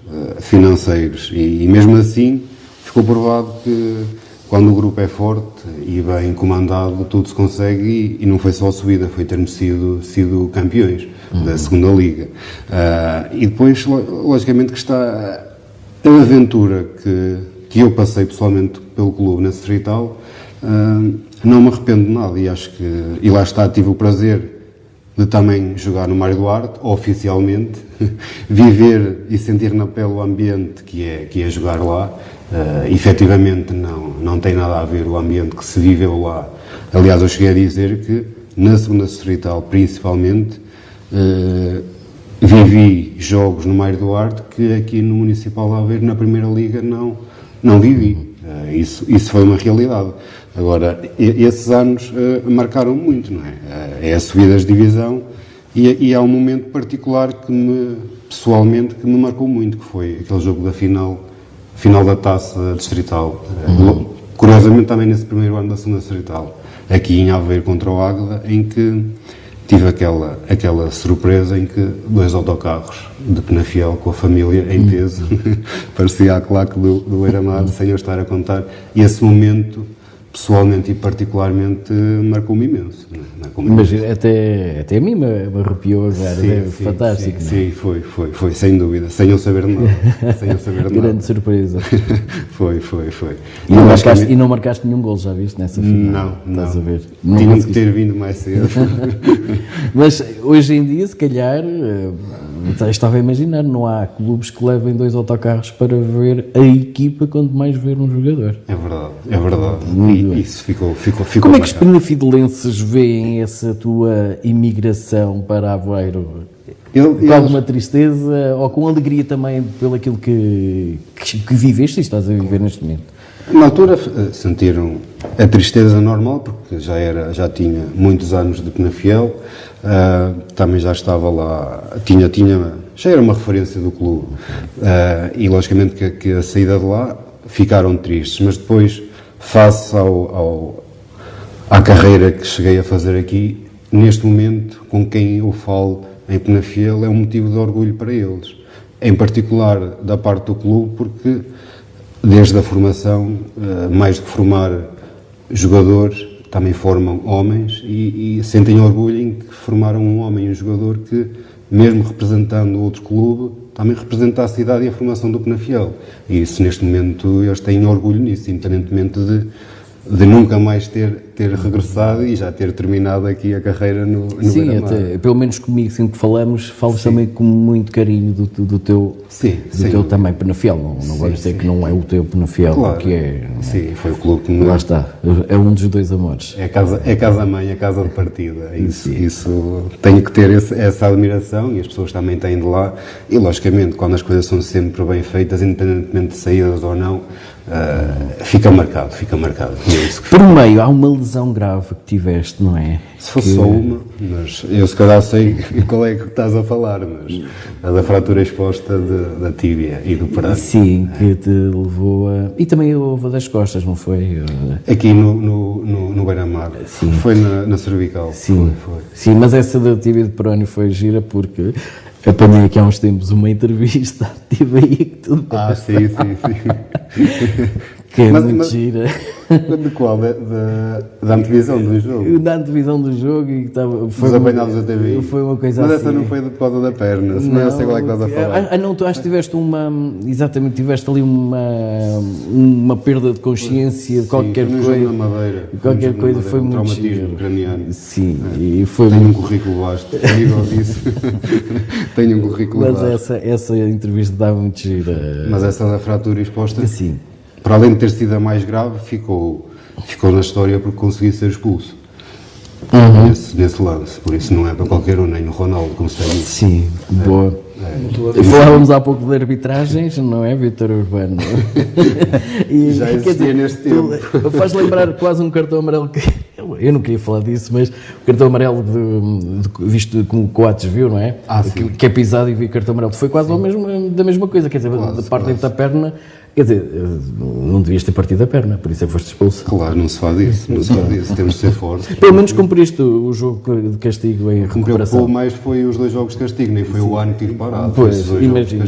financeiros e mesmo assim ficou provado que quando o grupo é forte e bem comandado tudo se consegue e não foi só a subida, foi termos sido campeões da segunda liga. E depois logicamente que está a aventura que eu passei pessoalmente pelo clube na Distrital, não me arrependo de nada e acho que, e lá está, tive o prazer de também jogar no Mário Duarte, oficialmente, viver e sentir na pele o ambiente que é jogar lá. Efetivamente não tem nada a ver o ambiente que se viveu lá. Aliás, eu cheguei a dizer que na segunda Distrital, principalmente, vivi jogos no Mário Duarte que aqui no Municipal de Aveiro, na Primeira Liga, não vivi. Isso foi uma realidade. Agora, esses anos marcaram muito, não é? É a subida de divisão e há um momento particular pessoalmente, que me marcou muito, que foi aquele jogo da final da Taça Distrital. Curiosamente, também nesse primeiro ano da segunda Distrital, aqui em Aveiro contra o Águeda, em que tive aquela surpresa em que 2 autocarros de Penafiel com a família em peso, parecia a claque do Beira-Mar, sem eu estar a contar, e esse momento, pessoalmente e particularmente, marcou-me imenso. Mas até a mim me arrepiou agora, é fantástico. Sim, foi, sem dúvida, sem eu saber nada. Grande surpresa. Foi. E não marcaste nenhum gol, já viste, nessa final? Não. Estás a ver? Tinha que ter vindo mais cedo. Mas hoje em dia, se calhar, estava a imaginar, não há clubes que levem 2 autocarros para ver a equipa, quanto mais ver um jogador. É verdade. E isso ficou Como é que os penafidelenses veem essa tua imigração para Aveiro? Com alguma tristeza ou com alegria também pelo aquilo que viveste e estás a viver neste momento? Na altura sentiram a tristeza normal, porque já tinha muitos anos de Penafiel, também já estava lá, já era uma referência do clube, e logicamente que a saída de lá ficaram tristes, mas depois, face à carreira que cheguei a fazer aqui, neste momento, com quem eu falo em Penafiel, é um motivo de orgulho para eles, em particular da parte do clube, porque desde a formação, mais do que formar jogadores, também formam homens e sentem orgulho em que formaram um homem e um jogador que, mesmo representando outro clube, também representa a cidade e a formação do Penafiel. E isso, neste momento, eles têm orgulho nisso, independentemente de nunca mais ter regressado e já ter terminado aqui a carreira no Sim, Beira-Mar. pelo menos comigo, sempre que falas também com muito carinho do teu também Penafiel. Não vou dizer que não é o teu Penafiel, Claro. porque é. Sim, foi o clube que me... Lá está, é um dos 2 amores. É a casa-mãe, a casa de partida. Isso tenho que ter essa admiração e as pessoas também têm de lá. E, logicamente, quando as coisas são sempre bem feitas, independentemente de saídas ou não, fica marcado. É isso que Por meio, há uma lesão grave que tiveste, não é? Se fosse só uma, mas eu se calhar sei qual é que estás a falar, mas a da fratura exposta da tíbia e do peroné. Sim, que te levou a... E também houve a das costas, não foi? Aqui no Beira-Mar. Foi na cervical. Sim, Foi. Sim, mas essa da tíbia e do perónio foi gira porque apanhei aqui há uns tempos uma entrevista, tive aí que tudo... Sim. Que é muito gira. De qual? Da antevisão do jogo? Da antevisão do jogo e estava... Dos apanhados da TV. Foi uma coisa mas assim. Mas essa não foi por causa da perna, senão eu sei qual é que estás a falar. Não, tu acho que tiveste exatamente, tiveste ali uma perda de consciência, de qualquer coisa. Na Madeira. Qualquer coisa, foi muito traumatismo craniano. Sim, e foi Tenho um currículo vasto, a nível disso. Tenho um currículo vasto. Mas essa entrevista dava muito gira. Mas essa da fratura exposta, Sim. para além de ter sido a mais grave, ficou na história porque consegui ser expulso. Nesse lance, por isso não é para qualquer um, nem no Ronaldo, como se diz. Sim, boa. Falávamos há pouco de arbitragens, não é, Vítor Urbano? Já existia neste tempo. Faz lembrar quase um cartão amarelo que... Eu não queria falar disso, mas o cartão amarelo visto como o Coates viu, não é? Sim. Que é pisado e vi cartão amarelo. Foi quase da mesma coisa, quer dizer, parte da perna... Quer dizer, não devias ter partido a perna, por isso é que foste expulso. Claro, não se faz isso, temos de ser fortes. Pelo menos cumpriste o jogo de castigo em recuperação. O que me preocupou mais foi os 2 jogos de castigo, nem foi o ano que tive parado. Pois, imagino,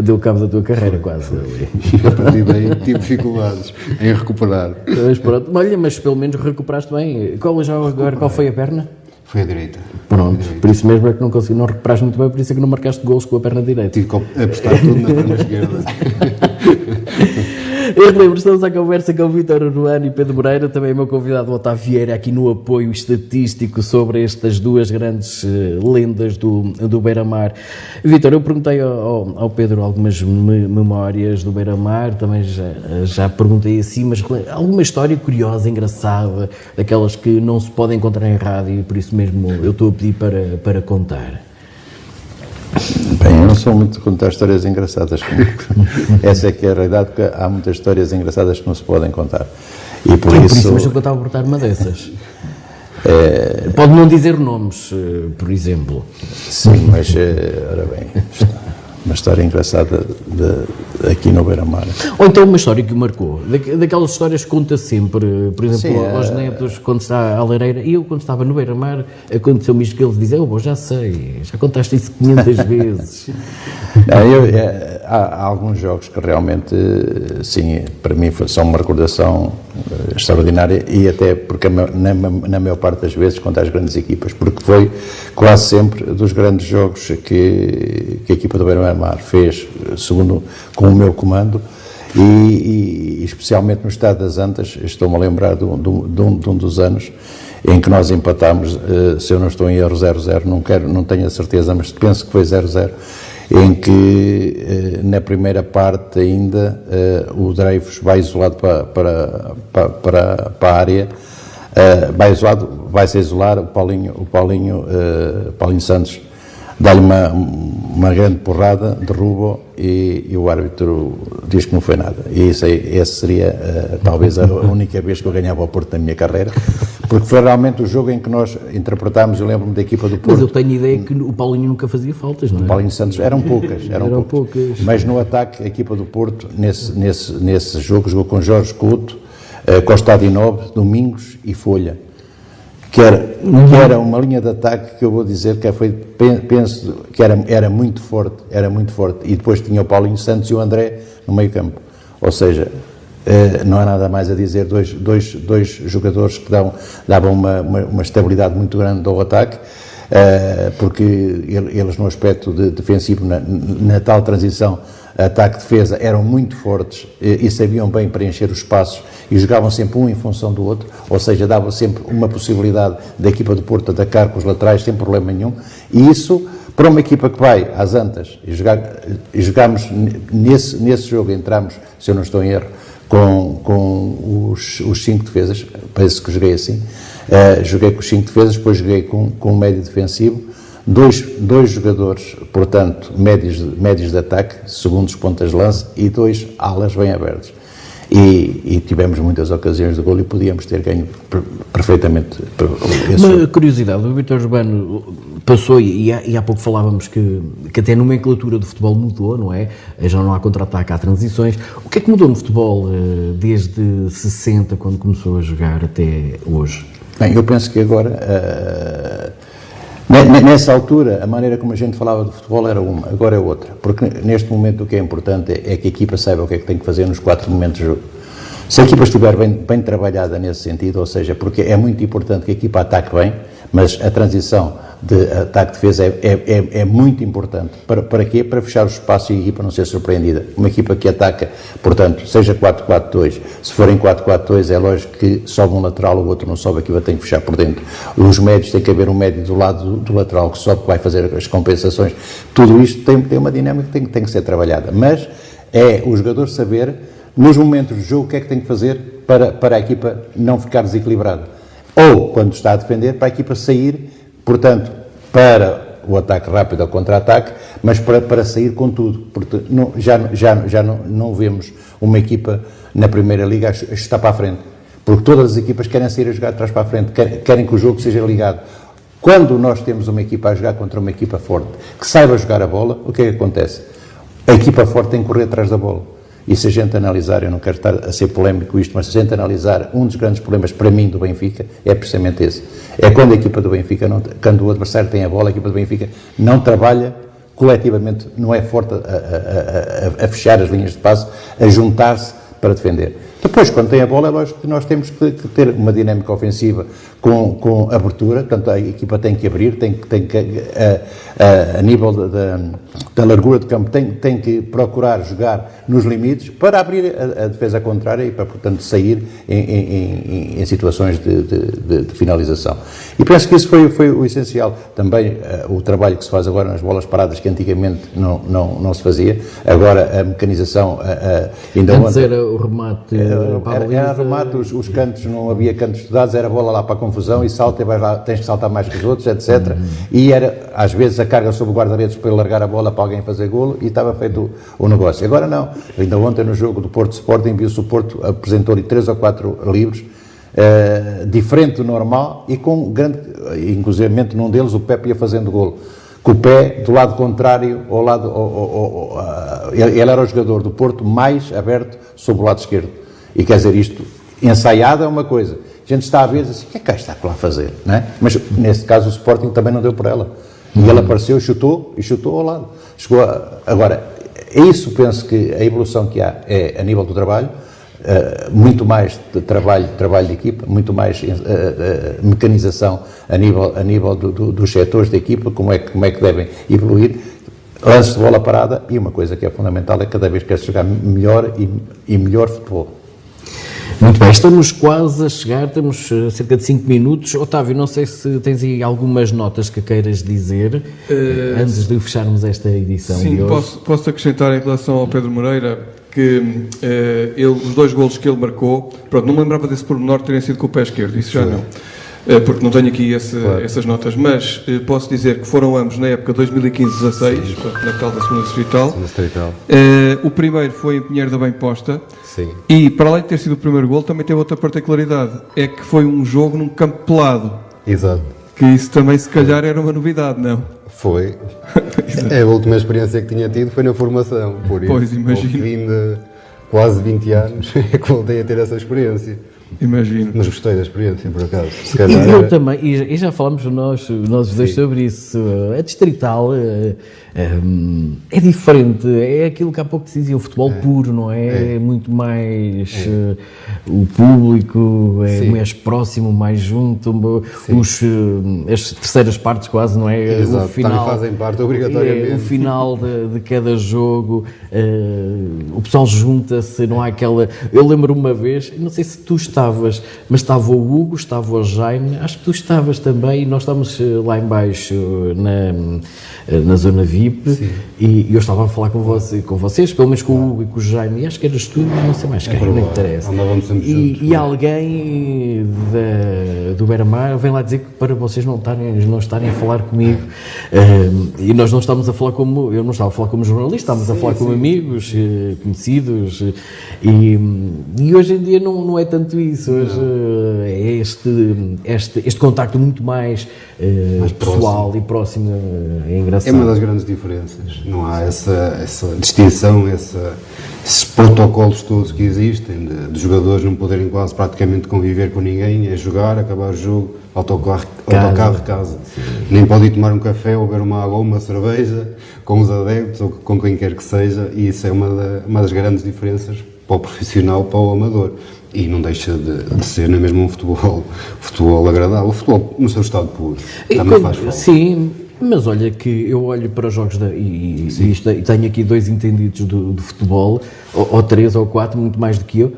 deu cabo da tua carreira quase. A partir daí tive dificuldades em recuperar. Mas pronto, olha, mas pelo menos recuperaste bem. Qual foi a perna? Foi a direita. Pronto, por isso mesmo é que não recuperaste muito bem, por isso é que não marcaste golos com a perna direita. Tive que apostar tudo na perna esquerda. Eu relembro, estamos à conversa com o Vítor Urbano e Pedro Moreira, também o meu convidado Otávio Vieira, aqui no apoio estatístico sobre estas duas grandes lendas do Beira-Mar. Vítor, eu perguntei ao Pedro algumas memórias do Beira-Mar, também já perguntei assim, mas alguma história curiosa, engraçada, daquelas que não se podem encontrar em rádio e por isso mesmo eu estou a pedir para contar. Bem, eu não sou muito de contar histórias engraçadas. Essa é que é a realidade, porque há muitas histórias engraçadas que não se podem contar. E por isso... Mas eu estava a portar uma dessas. Pode não dizer nomes, por exemplo. Sim, mas, ora bem, uma história engraçada aqui no Beira-Mar. Ou então uma história que o marcou. Daquelas histórias que conta sempre, por exemplo, Sim, aos netos, quando está à lareira. E eu, quando estava no Beira-Mar, aconteceu-me isto que eles dizem: já sei, já contaste isso 500 vezes. Não, há alguns jogos que realmente, sim, para mim são uma recordação extraordinária, e até porque na maior parte das vezes contra as grandes equipas, porque foi quase sempre dos grandes jogos que a equipa do Beira-Mar fez, segundo com o meu comando, e especialmente no Estado das Antas. Estou-me a lembrar de um dos anos em que nós empatámos, se eu não estou em erro, 0-0, não tenho a certeza, mas penso que foi 0-0, em que na primeira parte ainda o Dreyfus vai isolado para a área, vai se isolar, o Paulinho Santos dá-lhe uma grande porrada, derruba e o árbitro diz que não foi nada. E essa seria talvez a única vez que eu ganhava ao Porto na minha carreira, porque foi realmente o jogo em que nós interpretámos. Eu lembro-me da equipa do Porto. Mas eu tenho ideia que o Paulinho nunca fazia faltas, não é? O Paulinho Santos eram poucas. Mas no ataque, a equipa do Porto, nesse jogo, jogou com Jorge Couto, Costa Adinob, Domingos e Folha, que era uma linha de ataque que eu vou dizer que penso que era muito forte, e depois tinha o Paulinho Santos e o André no meio campo. Ou seja, não há nada mais a dizer, dois jogadores que davam uma estabilidade muito grande ao ataque, porque eles no aspecto defensivo, na tal transição ataque-defesa, eram muito fortes e sabiam bem preencher os espaços e jogavam sempre um em função do outro, ou seja, dava sempre uma possibilidade da equipa do Porto atacar com os laterais sem problema nenhum. E isso, para uma equipa que vai às Antas, e jogámos nesse jogo, entramos, se eu não estou em erro, com os 5 defesas, parece que joguei assim, joguei com os 5 defesas, depois joguei com um médio defensivo, dois jogadores, portanto, médios de ataque, segundos pontas de lança, e 2 alas bem abertos. E tivemos muitas ocasiões de golo e podíamos ter ganho perfeitamente esse Uma jogo. curiosidade, o Vítor Urbano passou, e há pouco falávamos que até a nomenclatura do futebol mudou, não é? Já não há contra-ataque, há transições. O que é que mudou no futebol desde 60, quando começou a jogar, até hoje? Bem, eu penso que agora... Nessa altura, a maneira como a gente falava do futebol era uma, agora é outra. Porque neste momento o que é importante é que a equipa saiba o que é que tem que fazer nos 4 momentos de jogo. Se a equipa estiver bem trabalhada nesse sentido, ou seja, porque é muito importante que a equipa ataque bem, mas a transição de ataque-defesa é muito importante. Para quê? Para fechar o espaço e a equipa não ser surpreendida. Uma equipa que ataca, portanto, seja 4-4-2, se for em 4-4-2 é lógico que sobe um lateral, o outro não sobe, a equipa tem que fechar por dentro. Os médios, tem que haver um médio do lado do lateral que sobe, que vai fazer as compensações. Tudo isto tem uma dinâmica que tem que ser trabalhada. Mas é o jogador saber, nos momentos de jogo, o que é que tem que fazer para a equipa não ficar desequilibrada. Ou, quando está a defender, para a equipa sair, portanto, para o ataque rápido ou contra-ataque, mas para sair com tudo, porque já não vemos uma equipa na Primeira Liga a chutar para a frente, porque todas as equipas querem sair a jogar de trás para a frente, querem que o jogo seja ligado. Quando nós temos uma equipa a jogar contra uma equipa forte, que saiba jogar a bola, o que é que acontece? A equipa forte tem que correr atrás da bola. E se a gente analisar, eu não quero estar a ser polémico isto, mas se a gente analisar, um dos grandes problemas para mim do Benfica é precisamente esse. É quando a equipa do Benfica, quando o adversário tem a bola, a equipa do Benfica não trabalha coletivamente, não é forte a fechar as linhas de passe, a juntar-se para defender. Depois, quando tem a bola, é lógico que nós temos que ter uma dinâmica ofensiva com abertura, portanto a equipa tem que abrir, tem que a nível da largura de campo, tem que procurar jogar nos limites para abrir a defesa contrária e para, portanto, sair em situações de finalização. E penso que isso foi o essencial. Também o trabalho que se faz agora nas bolas paradas, que antigamente não se fazia, agora a mecanização ainda Antes era o remate era remate, os cantos, não havia cantos estudados, era bola lá para a confusão e salta e vais lá, tens que saltar mais que os outros, etc. E era, às vezes, a carga sobre o guarda-redes para ele largar a bola para alguém fazer golo e estava feito o negócio. Agora não. Ainda ontem no jogo do Porto Sporting, viu-se o Porto apresentou-lhe 3 ou 4 livros, diferente do normal e com grande, inclusivamente num deles o Pepe ia fazendo golo. Com o pé do lado contrário, ao lado, ele era o jogador do Porto mais aberto sobre o lado esquerdo. E quer dizer, isto ensaiado é uma coisa. A gente está a ver assim, o que é que está para lá fazer? Não é? Mas nesse caso o Sporting também não deu por ela. E ele apareceu, chutou ao lado. Agora, é isso, penso que a evolução que há é a nível do trabalho, muito mais de trabalho de equipa, muito mais mecanização a nível dos setores da equipa, como é que devem evoluir, lances de bola parada e uma coisa que é fundamental é cada vez que jogar melhor e melhor futebol. Muito bem, estamos quase a chegar, temos cerca de 5 minutos. Otávio, não sei se tens aí algumas notas que queiras dizer antes de fecharmos esta edição. Sim, de hoje. posso acrescentar em relação ao Pedro Moreira que os 2 golos que ele marcou, pronto, não me lembrava desse pormenor terem sido com o pé esquerdo, isso já não. Porque não tenho aqui essas notas, mas posso dizer que foram ambos na época 2015-16, na tal da segunda distrital. O primeiro foi em Pinheiro da Bem Posta. Sim. E para além de ter sido o primeiro gol, também teve outra particularidade, é que foi um jogo num campo pelado. Exato. Que isso também se calhar era uma novidade, não? Foi. A última experiência que tinha tido foi na formação, por isso. Pois, imagino. Ao fim de quase 20 anos é que voltei a ter essa experiência. Imagino. Mas gostei da experiência, por acaso. Se E calhar eu também, e já falámos nós dois sobre isso, a distrital é diferente, é aquilo que há pouco se dizia, o futebol puro, não é? É muito mais o público, é mais próximo, mais junto, as terceiras partes quase, não é? Exato, o final, também fazem parte obrigatoriamente. O final de cada jogo, o pessoal junta-se, não há aquela... Eu lembro uma vez, não sei se tu estavas, mas estava o Hugo, estava o Jaime, acho que tu estavas também, e nós estávamos lá em baixo na zona VIP, e eu estava a falar com vocês, pelo menos com o Hugo e com o Jaime, e acho que eras tu, não sei mais quem, não interessa. E alguém do Beira-Mar vem lá dizer que para vocês não estarem a falar comigo, e nós não estamos a falar como, eu não estava a falar como jornalista, estávamos a falar como amigos, conhecidos, e hoje em dia não é tanto isso, hoje é este contacto muito mais pessoal e próximo, é engraçado. é uma das grandes diferenças. Não há essa distinção, esses protocolos todos que existem, de jogadores não poderem quase praticamente conviver com ninguém, é jogar, acabar o jogo, autocarro, casa. Nem pode ir tomar um café ou beber uma água ou uma cerveja com os adeptos ou com quem quer que seja, e isso é uma das grandes diferenças para o profissional, para o amador. E não deixa de ser nem mesmo um futebol agradável, o futebol no seu estado puro, também faz falta. Sim, mas olha que eu olho para os jogos e tenho aqui 2 entendidos do futebol, ou 3 ou 4, muito mais do que eu.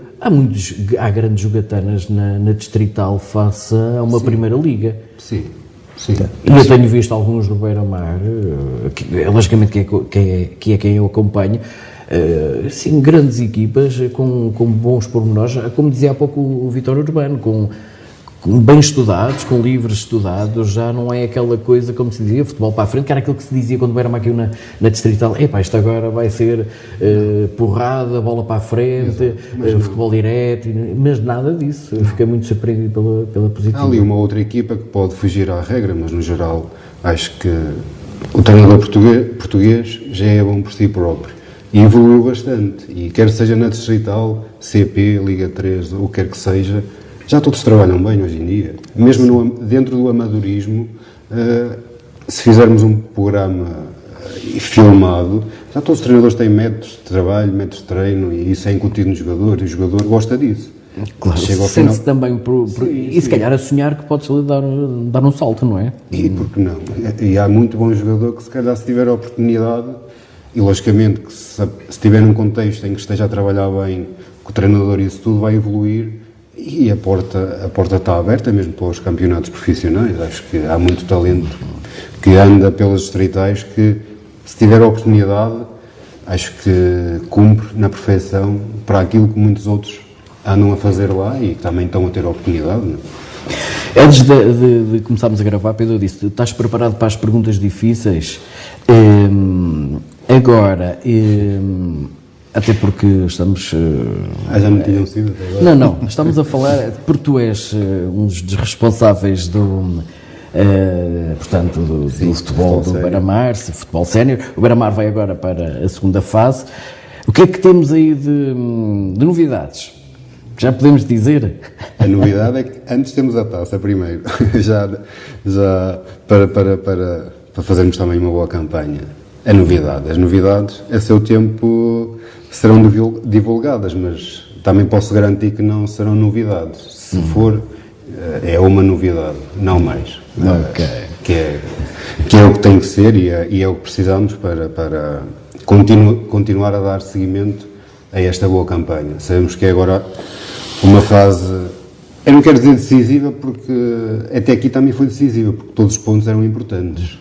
Há grandes jogatanas na Distrital face a uma Primeira Liga. Sim. E eu tenho visto alguns do Beira-Mar, logicamente que é quem eu acompanho, sim, grandes equipas com bons pormenores, como dizia há pouco o Vítor Urbano, com bem estudados, com livros estudados, já não é aquela coisa, como se dizia, futebol para a frente, que era aquilo que se dizia quando era aqui na Distrital, isto agora vai ser porrada, bola para a frente, futebol direto, mas nada disso. Eu fiquei muito surpreendido pela positiva. Há ali uma outra equipa que pode fugir à regra, mas no geral acho que o treinador português já é bom por si próprio e evoluiu bastante, e quer seja na Distrital, CP, Liga 3, ou quer que seja, já todos trabalham bem hoje em dia. Mesmo dentro do amadorismo, se fizermos um programa filmado, Já todos os treinadores têm métodos de trabalho, métodos de treino, e isso é incutido no jogador, e o jogador gosta disso. Claro, Chega ao final. sente-se também e se calhar a sonhar que podes dar um salto, não é? E por que não? E há muito bom jogador que, se calhar, se tiver a oportunidade, e logicamente que se estiver num contexto em que esteja a trabalhar bem com o treinador, isso tudo vai evoluir, e a porta está aberta mesmo para os campeonatos profissionais. Acho que há muito talento que anda pelas distritais que, se tiver a oportunidade, acho que cumpre na perfeição para aquilo que muitos outros andam a fazer lá e que também estão a ter a oportunidade. Não é? Antes de começarmos a gravar, Pedro, eu disse, estás preparado para as perguntas difíceis? Agora, até porque estamos... Já não tinham sido até agora? Não, estamos a falar, porque tu és um dos responsáveis portanto, do futebol do Beira-Mar, futebol sénior. O Beira-Mar vai agora para a segunda fase. O que é que temos aí de novidades? Já podemos dizer? A novidade é que antes temos a taça primeiro, já para fazermos também uma boa campanha. As novidades, a seu tempo, serão divulgadas, mas também posso garantir que não serão novidades. Se for, é uma novidade, não mais. Ok. Que é o que tem que ser e é o que precisamos para continuar a dar seguimento a esta boa campanha. Sabemos que é agora uma fase, eu não quero dizer decisiva, porque até aqui também foi decisiva, porque todos os pontos eram importantes.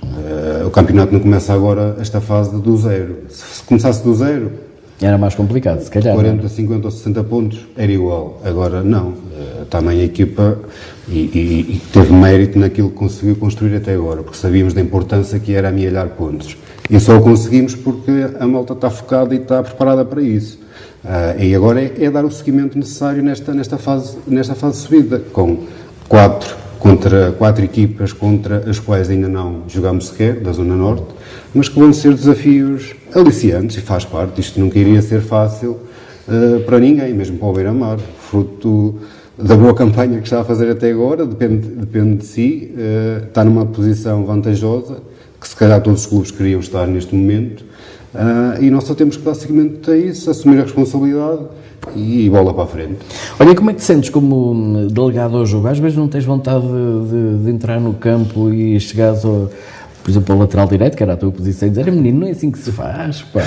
O campeonato não começa agora esta fase do zero. Se começasse do zero, era mais complicado, se calhar. 40, 50 ou 60 pontos era igual. Agora não. Também a equipa e teve mérito naquilo que conseguiu construir até agora, porque sabíamos da importância que era amealhar pontos. E só o conseguimos porque a malta está focada e está preparada para isso. E agora é dar o seguimento necessário nesta fase de subida, com 4 equipas contra as quais ainda não jogámos sequer, da Zona Norte, mas que vão ser desafios aliciantes e faz parte. Isto nunca iria ser fácil para ninguém, mesmo para o Beira-Mar, fruto da boa campanha que está a fazer até agora, depende de si, está numa posição vantajosa, que se calhar todos os clubes queriam estar neste momento, e nós só temos que dar seguimento a isso, assumir a responsabilidade e bola para a frente. Olha, como é que te sentes como delegado ao jogo? Às vezes não tens vontade de entrar no campo e chegares, por exemplo, ao lateral direito, que era a tua posição, e dizer, menino, não é assim que se faz, pá.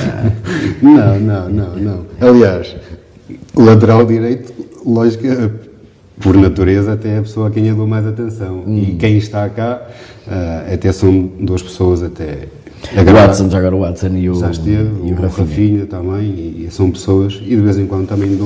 Não. Aliás, o lateral direito, lógico, por natureza, até é a pessoa a quem eu dou mais atenção. E quem está cá, até são duas pessoas até... O Watson e o já esteve, e o Rafinha também, e são pessoas, e de vez em quando também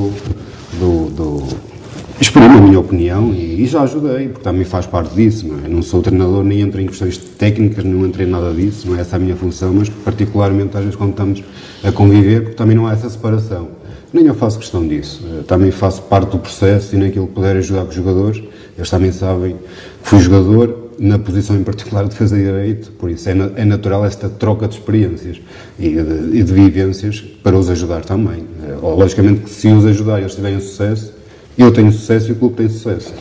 exprimo a minha opinião e já ajudei, porque também faz parte disso, não é? Eu não sou treinador, nem entro em questões técnicas, não entrei em nada disso, não é essa a minha função, mas particularmente às vezes quando estamos a conviver, porque também não há essa separação. Nem eu faço questão disso, eu também faço parte do processo e naquilo que puder ajudar com os jogadores, eles também sabem que fui jogador, na posição em particular de defesa direito, por isso é natural esta troca de experiências e de vivências para os ajudar também. Logicamente que se os ajudar e eles tiverem sucesso, eu tenho sucesso e o clube tem sucesso.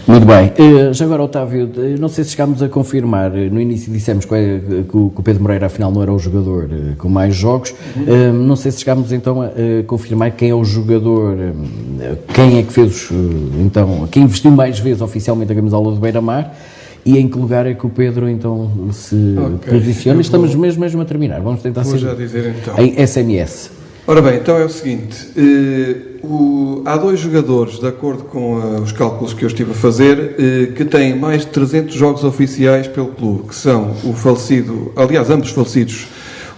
Muito bem. Já agora, Otávio, não sei se chegámos a confirmar, no início dissemos que o Pedro Moreira afinal não era o jogador com mais jogos, não sei se chegámos então a confirmar quem é o jogador, quem é que fez, então, quem investiu mais vezes oficialmente a camisola do Beira-Mar, e em que lugar é que o Pedro então se posiciona. Estamos mesmo a terminar, vamos tentar vou ser já dizer então. Em SMS. Ora bem, então é o seguinte, há 2 jogadores, de acordo com os cálculos que eu estive a fazer, que têm mais de 300 jogos oficiais pelo clube, que são o falecido, aliás, ambos falecidos,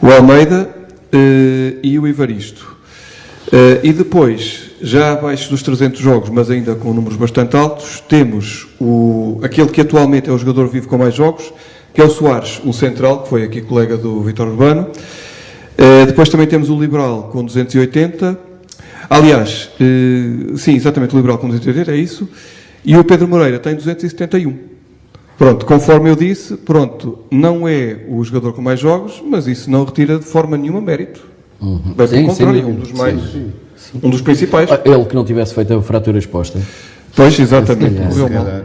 o Almeida e o Evaristo. E depois, já abaixo dos 300 jogos, mas ainda com números bastante altos, temos aquele que atualmente é o jogador vivo com mais jogos, que é o Soares, o central, que foi aqui colega do Vítor Urbano. Depois também temos o Liberal com 280. Aliás, sim, exatamente, o Liberal com 280, é isso. E o Pedro Moreira tem 271. Pronto, conforme eu disse, não é o jogador com mais jogos, mas isso não retira de forma nenhuma mérito. Bem, pelo contrário, um dos principais. Ele que não tivesse feito a fratura exposta. Pois, exatamente.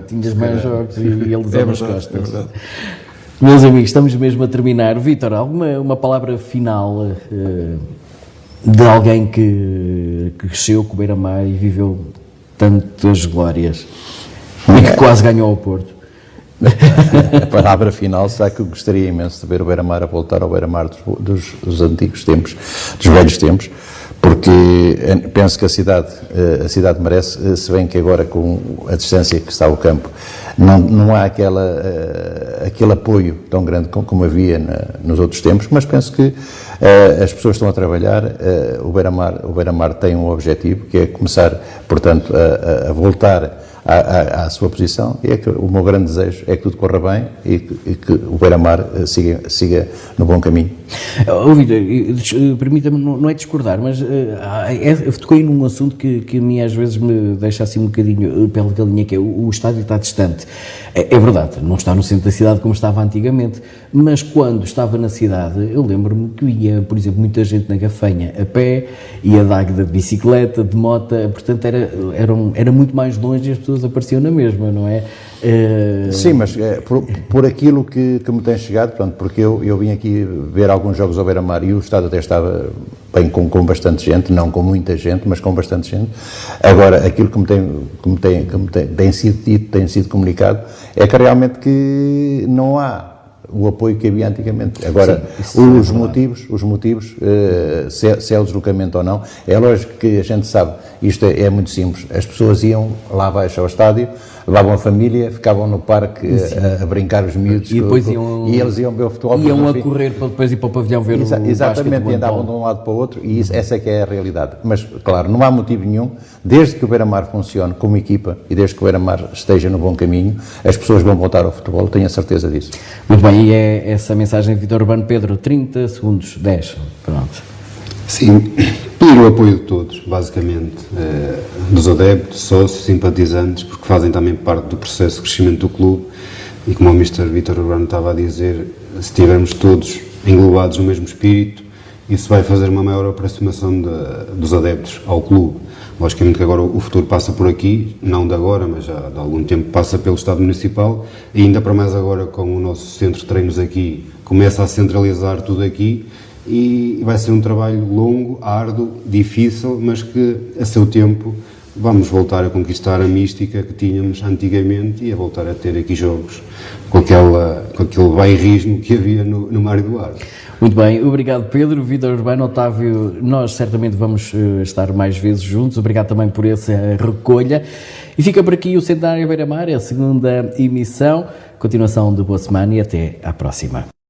Tinhas mais jogos e ele dava as costas. É verdade. Meus amigos, estamos mesmo a terminar. Vítor, uma palavra final de alguém que cresceu com o Beira-Mar e viveu tantas glórias e que quase ganhou ao Porto? A palavra final será que eu gostaria imenso de ver o Beira-Mar a voltar ao Beira-Mar dos antigos tempos, dos velhos tempos, porque penso que a cidade merece, se bem que agora com a distância que está ao campo, não há aquele apoio tão grande como havia nos outros tempos, mas penso que as pessoas estão a trabalhar, o Beira-Mar tem um objetivo, que é começar, portanto, a voltar à sua posição, e é que o meu grande desejo é que tudo corra bem e que o Beira-Mar siga no bom caminho. Vítor, permita-me, não é discordar, mas tocou aí num assunto que a mim às vezes me deixa assim um bocadinho pela galinha, que é o estádio está distante. É verdade, não está no centro da cidade como estava antigamente, mas quando estava na cidade, eu lembro-me que ia, por exemplo, muita gente na Gafanha a pé, ia da Águeda de bicicleta, de moto, portanto era muito mais longe e as pessoas apareciam na mesma, não é? Sim, mas por aquilo que me tem chegado, portanto, porque eu vim aqui ver alguns jogos ao Beira-Mar e o estádio até estava bem com bastante gente, não com muita gente, mas com bastante gente. Agora, aquilo que me tem sido dito, tem sido comunicado, é que realmente que não há o apoio que havia antigamente. Agora, sim, os motivos, se é o deslocamento ou não, é lógico que a gente sabe, isto é muito simples, as pessoas iam lá abaixo ao estádio, levavam a família, ficavam no parque a brincar os miúdos, e depois e eles iam ver o futebol. Iam a correr para depois ir para o pavilhão ver o exatamente, e andavam de um lado para o outro, e essa é que é a realidade. Mas, claro, não há motivo nenhum, desde que o Beira-Mar funcione como equipa e desde que o Beira-Mar esteja no bom caminho, as pessoas vão voltar ao futebol, tenho a certeza disso. Muito bem, e é essa mensagem, Vítor Urbano. Pedro, 30 segundos, 10, pronto. Sim, pedir o apoio de todos, basicamente, dos adeptos, sócios, simpatizantes, porque fazem também parte do processo de crescimento do clube, e como o Mr. Vítor Urbano estava a dizer, se estivermos todos englobados no mesmo espírito, isso vai fazer uma maior aproximação dos adeptos ao clube. Logicamente que agora o futuro passa por aqui, não de agora, mas já de algum tempo passa pelo Estado Municipal, e ainda para mais agora com o nosso centro de treinos aqui, começa a centralizar tudo aqui, e vai ser um trabalho longo, árduo, difícil, mas que a seu tempo vamos voltar a conquistar a mística que tínhamos antigamente e a voltar a ter aqui jogos com aquele bairrismo que havia no Mário Duarte. Muito bem, obrigado Pedro, Vítor Urbano, Otávio, nós certamente vamos estar mais vezes juntos, obrigado também por essa recolha, e fica por aqui o Centenário Beira-Mar, a segunda emissão, continuação de boa semana e até à próxima.